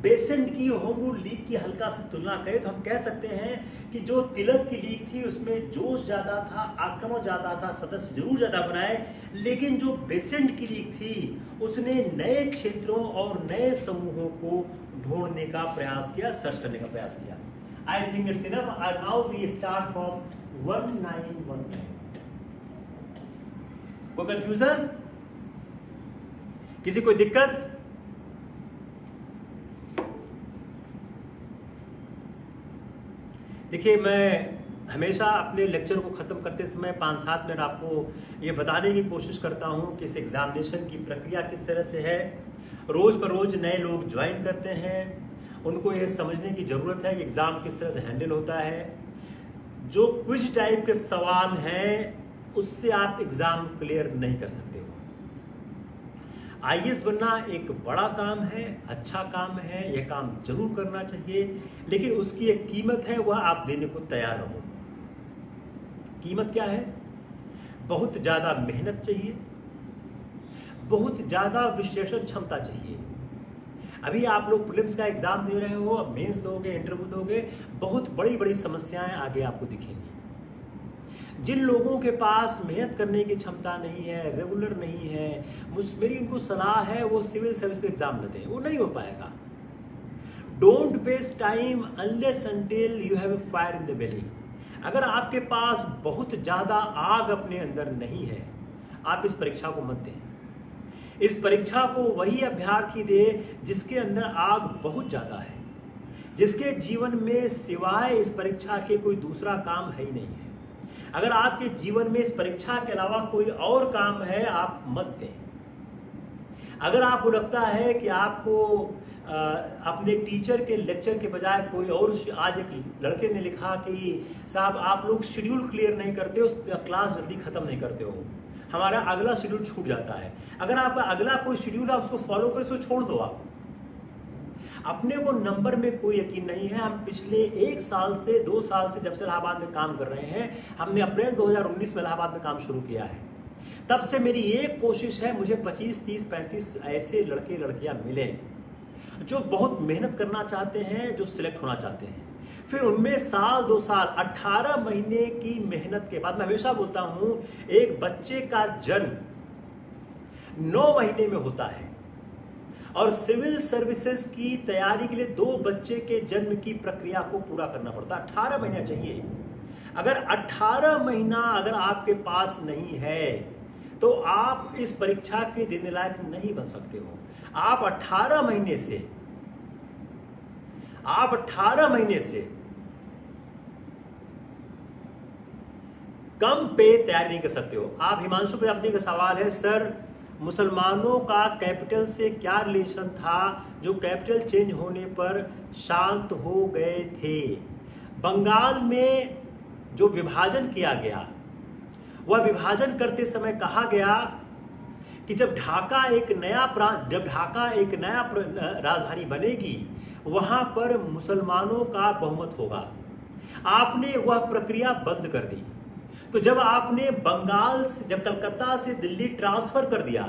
Speaker 1: बेसेंट की होम रूल लीग की हल्का से तुलना करें तो हम कह सकते हैं कि जो तिलक की लीग थी उसमें जोश ज्यादा था, आक्रमण ज्यादा था, सदस्य जरूर ज्यादा बनाए, लेकिन जो बेसेंट की लीग थी उसने नए क्षेत्रों और नए समूहों को ढूंढने का प्रयास किया, सर्च करने का प्रयास किया। I think it's enough. Now we start from 1919। कोई कंफ्यूजन, किसी कोई दिक्कत? देखिए, मैं हमेशा अपने लेक्चर को ख़त्म करते समय 5-7 मिनट आपको ये बताने की कोशिश करता हूँ कि इस एग्ज़ामिनेशन की प्रक्रिया किस तरह से है। रोज़ पर रोज़ नए लोग ज्वाइन करते हैं, उनको ये समझने की ज़रूरत है कि एग्ज़ाम किस तरह से हैंडल होता है। जो क्विज टाइप के सवाल हैं उससे आप एग्ज़ाम क्लियर नहीं कर सकते हो। आईएएस बनना एक बड़ा काम है, अच्छा काम है, यह काम जरूर करना चाहिए, लेकिन उसकी एक कीमत है, वह आप देने को तैयार रहो। कीमत क्या है? बहुत ज़्यादा मेहनत चाहिए, बहुत ज़्यादा विश्लेषण क्षमता चाहिए। अभी आप लोग प्रीलिम्स का एग्ज़ाम दे रहे हो, मेंस दोगे, इंटरव्यू दोगे, बहुत बड़ी बड़ी समस्याएं आगे आपको दिखेंगी। जिन लोगों के पास मेहनत करने की क्षमता नहीं है, रेगुलर नहीं है, मेरी उनको सलाह है वो सिविल सर्विस एग्जाम न दें, वो नहीं हो पाएगा। Don't waste time unless until you have a fire in the belly. अगर आपके पास बहुत ज़्यादा आग अपने अंदर नहीं है, आप इस परीक्षा को मत दें। इस परीक्षा को वही अभ्यर्थी दे जिसके अंदर आग बहुत ज़्यादा है, जिसके जीवन में सिवाय इस परीक्षा के कोई दूसरा काम है ही नहीं है। अगर आपके जीवन में इस परीक्षा के अलावा कोई और काम है, आप मत दें। अगर आपको लगता है कि आपको अपने टीचर के लेक्चर के बजाय कोई और, आज एक लड़के ने लिखा कि साहब आप लोग शेड्यूल क्लियर नहीं करते हो, उस क्लास जल्दी ख़त्म नहीं करते हो, हमारा अगला शेड्यूल छूट जाता है। अगर आपका अगला कोई शेड्यूल आप उसको फॉलो करें, उसको छोड़ दो। आप अपने को नंबर में कोई यकीन नहीं है। हम पिछले 1 साल से 2 साल से जब से इलाहाबाद में काम कर रहे हैं, हमने अप्रैल 2019 में इलाहाबाद में काम शुरू किया है, तब से मेरी एक कोशिश है मुझे 25, 30, 35 ऐसे लड़के लड़कियां मिले जो बहुत मेहनत करना चाहते हैं, जो सिलेक्ट होना चाहते हैं। फिर उनमें साल 2 साल 18 महीने की मेहनत के बाद, मैं हमेशा बोलता हूं एक बच्चे का जन्म 9 महीने में होता है और सिविल सर्विसेज की तैयारी के लिए 2 बच्चे के जन्म की प्रक्रिया को पूरा करना पड़ता है। 18 महीना चाहिए। अगर 18 महीना अगर आपके पास नहीं है तो आप इस परीक्षा के देने लायक नहीं बन सकते हो। आप 18 महीने से कम पे तैयारी नहीं कर सकते हो। आप हिमांशु प्रजापति का सवाल है, सर मुसलमानों का कैपिटल से क्या रिलेशन था जो कैपिटल चेंज होने पर शांत हो गए थे? बंगाल में जो विभाजन किया गया, वह विभाजन करते समय कहा गया कि जब ढाका एक नया राजधानी बनेगी वहां पर मुसलमानों का बहुमत होगा। आपने वह प्रक्रिया बंद कर दी। तो जब आपने बंगाल से, जब कलकत्ता से दिल्ली ट्रांसफर कर दिया,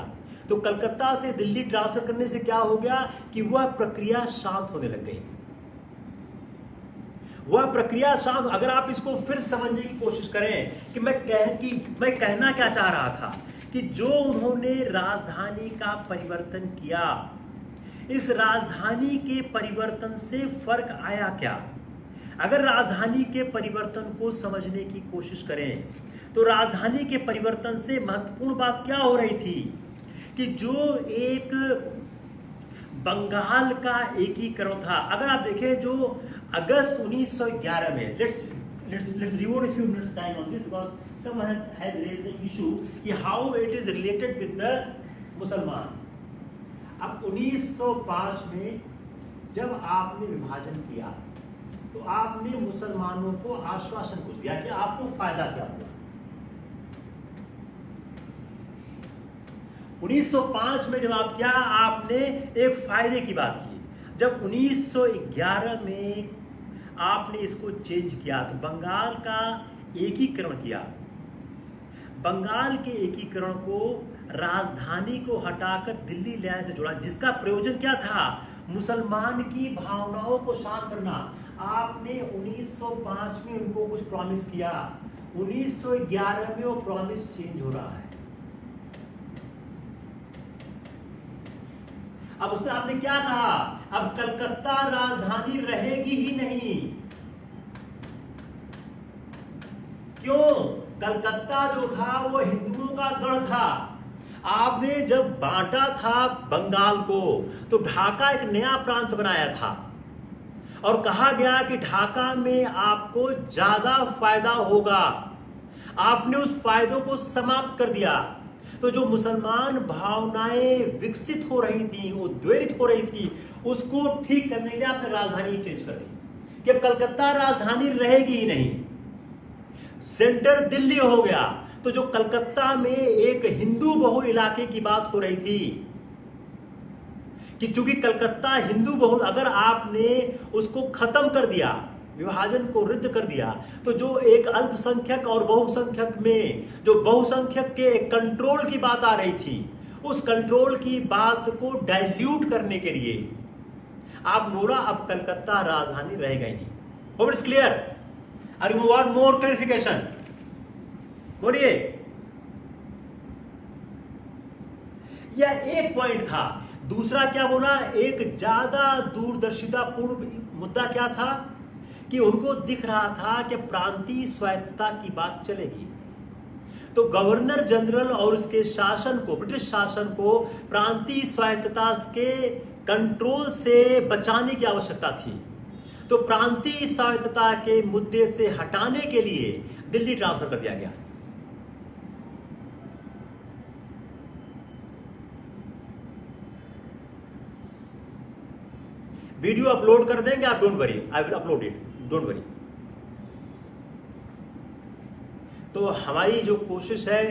Speaker 1: तो कलकत्ता से दिल्ली ट्रांसफर करने से क्या हो गया कि वह प्रक्रिया शांत होने लग गई। वह प्रक्रिया शांत, अगर आप इसको फिर समझने की कोशिश करें कि मैं कहना क्या चाह रहा था, कि जो उन्होंने राजधानी का परिवर्तन किया, इस राजधानी के परिवर्तन से फर्क आया क्या? अगर राजधानी के परिवर्तन को समझने की कोशिश करें तो राजधानी के परिवर्तन से महत्वपूर्ण बात क्या हो रही थी कि जो एक बंगाल का एकीकरण था। अगर आप देखें जो अगस्त 1911 में, let's devote a few minutes time on this because someone has raised the issue कि how it is related with the मुसलमान। अब 1905 में जब आपने विभाजन किया तो आपने मुसलमानों को आश्वासन कुछ दिया कि आपको फायदा क्या हुआ। 1905 में जब आप क्या, आपने एक फायदे की बात की। जब 1911 में आपने इसको चेंज किया तो बंगाल का एकीकरण किया। बंगाल के एकीकरण को राजधानी को हटाकर दिल्ली लाने से जोड़ा, जिसका प्रयोजन क्या था? मुसलमान की भावनाओं को शांत करना। आपने 1905 में उनको कुछ प्रॉमिस किया, 1911 में वो प्रॉमिस चेंज हो रहा है। अब उसने आपने क्या कहा? अब कलकत्ता राजधानी रहेगी ही नहीं। क्यों? कलकत्ता जो था वो हिंदुओं का गढ़ था। आपने जब बांटा था बंगाल को तो ढाका एक नया प्रांत बनाया था और कहा गया कि ढाका में आपको ज्यादा फायदा होगा। आपने उस फायदों को समाप्त कर दिया। तो जो मुसलमान भावनाएं विकसित हो रही थी, उद्वेलित हो रही थी, उसको ठीक करने के लिए आपने राजधानी चेंज कर दी कि अब कलकत्ता राजधानी रहेगी ही नहीं, सेंटर दिल्ली हो गया। तो जो कलकत्ता में एक हिंदू बहुल इलाके की बात हो रही थी कि चूंकि कलकत्ता हिंदू बहुल, अगर आपने उसको खत्म कर दिया, विभाजन को रद्द कर दिया, तो जो एक अल्पसंख्यक और बहुसंख्यक में जो बहुसंख्यक के कंट्रोल की बात आ रही थी, उस कंट्रोल की बात को डाइल्यूट करने के लिए आप बोला अब कलकत्ता राजधानी रहेगा ही नहीं। Hope it's clear? Are you want more clarification? बोलिए। यह एक पॉइंट था। दूसरा क्या बोला? एक ज्यादा दूरदर्शिता पूर्ण मुद्दा क्या था कि उनको दिख रहा था कि प्रांतीय स्वायत्तता की बात चलेगी, तो गवर्नर जनरल और उसके शासन को, ब्रिटिश शासन को प्रांतीय स्वायत्तता के कंट्रोल से बचाने की आवश्यकता थी। तो प्रांतीय स्वायत्तता के मुद्दे से हटाने के लिए दिल्ली ट्रांसफर कर दिया गया। वीडियो अपलोड कर देंगे आप, don't worry, I will upload it, don't worry. तो हमारी जो कोशिश है,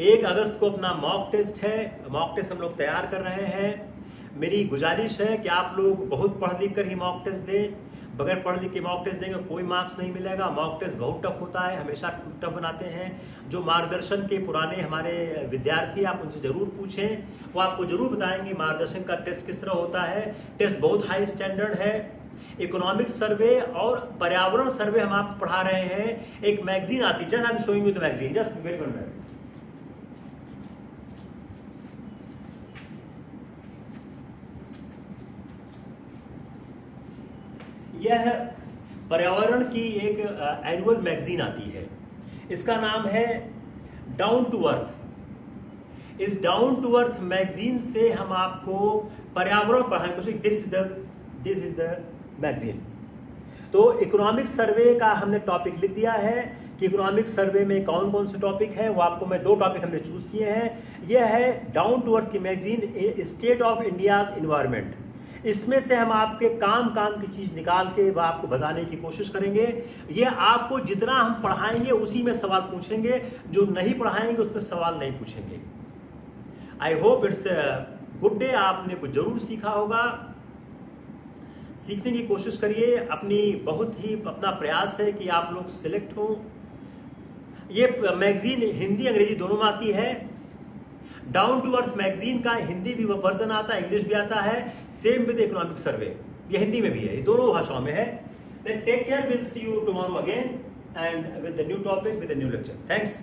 Speaker 1: 1 अगस्त को अपना मॉक टेस्ट है, मॉक टेस्ट हम लोग तैयार कर रहे हैं। मेरी गुजारिश है कि आप लोग बहुत पढ़ लिख कर ही मॉक टेस्ट दें। बगैर पढ़ लिख के मॉक टेस्ट देंगे कोई मार्क्स नहीं मिलेगा। मॉक टेस्ट बहुत टफ होता है, हमेशा टफ बनाते हैं। जो मार्गदर्शन के पुराने हमारे विद्यार्थी, आप उनसे जरूर पूछें, वो आपको जरूर बताएंगे मार्गदर्शन का टेस्ट किस तरह होता है। टेस्ट बहुत हाई स्टैंडर्ड है। इकोनॉमिक सर्वे और पर्यावरण सर्वे हम आपको पढ़ा रहे हैं। एक मैगजीन आती है, just I am showing you the magazine, just wait one minute. यह पर्यावरण की एक एनुअल मैगजीन आती है, इसका नाम है डाउन टू अर्थ। इस डाउन टू अर्थ मैगजीन से हम आपको पर्यावरण पढ़ाने की कोशिश, दिस इज द मैगजीन। तो इकोनॉमिक सर्वे का हमने टॉपिक लिख दिया है कि इकोनॉमिक सर्वे में कौन कौन से टॉपिक है, वो आपको मैं 2 टॉपिक हमने चूज किए हैं। यह है डाउन टू अर्थ की magazine, state of India's environment. इसमें से हम आपके काम की चीज निकाल के वह आपको बताने की कोशिश करेंगे। ये आपको जितना हम पढ़ाएंगे उसी में सवाल पूछेंगे, जो नहीं पढ़ाएंगे उसमें सवाल नहीं पूछेंगे। I hope it's good day. आपने कुछ जरूर सीखा होगा, सीखने की कोशिश करिए। अपना प्रयास है कि आप लोग सिलेक्ट हों। ये मैगजीन हिंदी अंग्रेजी दोनों में आती है। डाउन टू अर्थ मैगजीन का हिंदी भी वर्जन आता है, इंग्लिश भी आता है। सेम विद इकोनॉमिक सर्वे, ये हिंदी में भी है, ये दोनों भाषाओं में है। Then take care, will see you tomorrow again and with the new topic, with the new lecture. Thanks.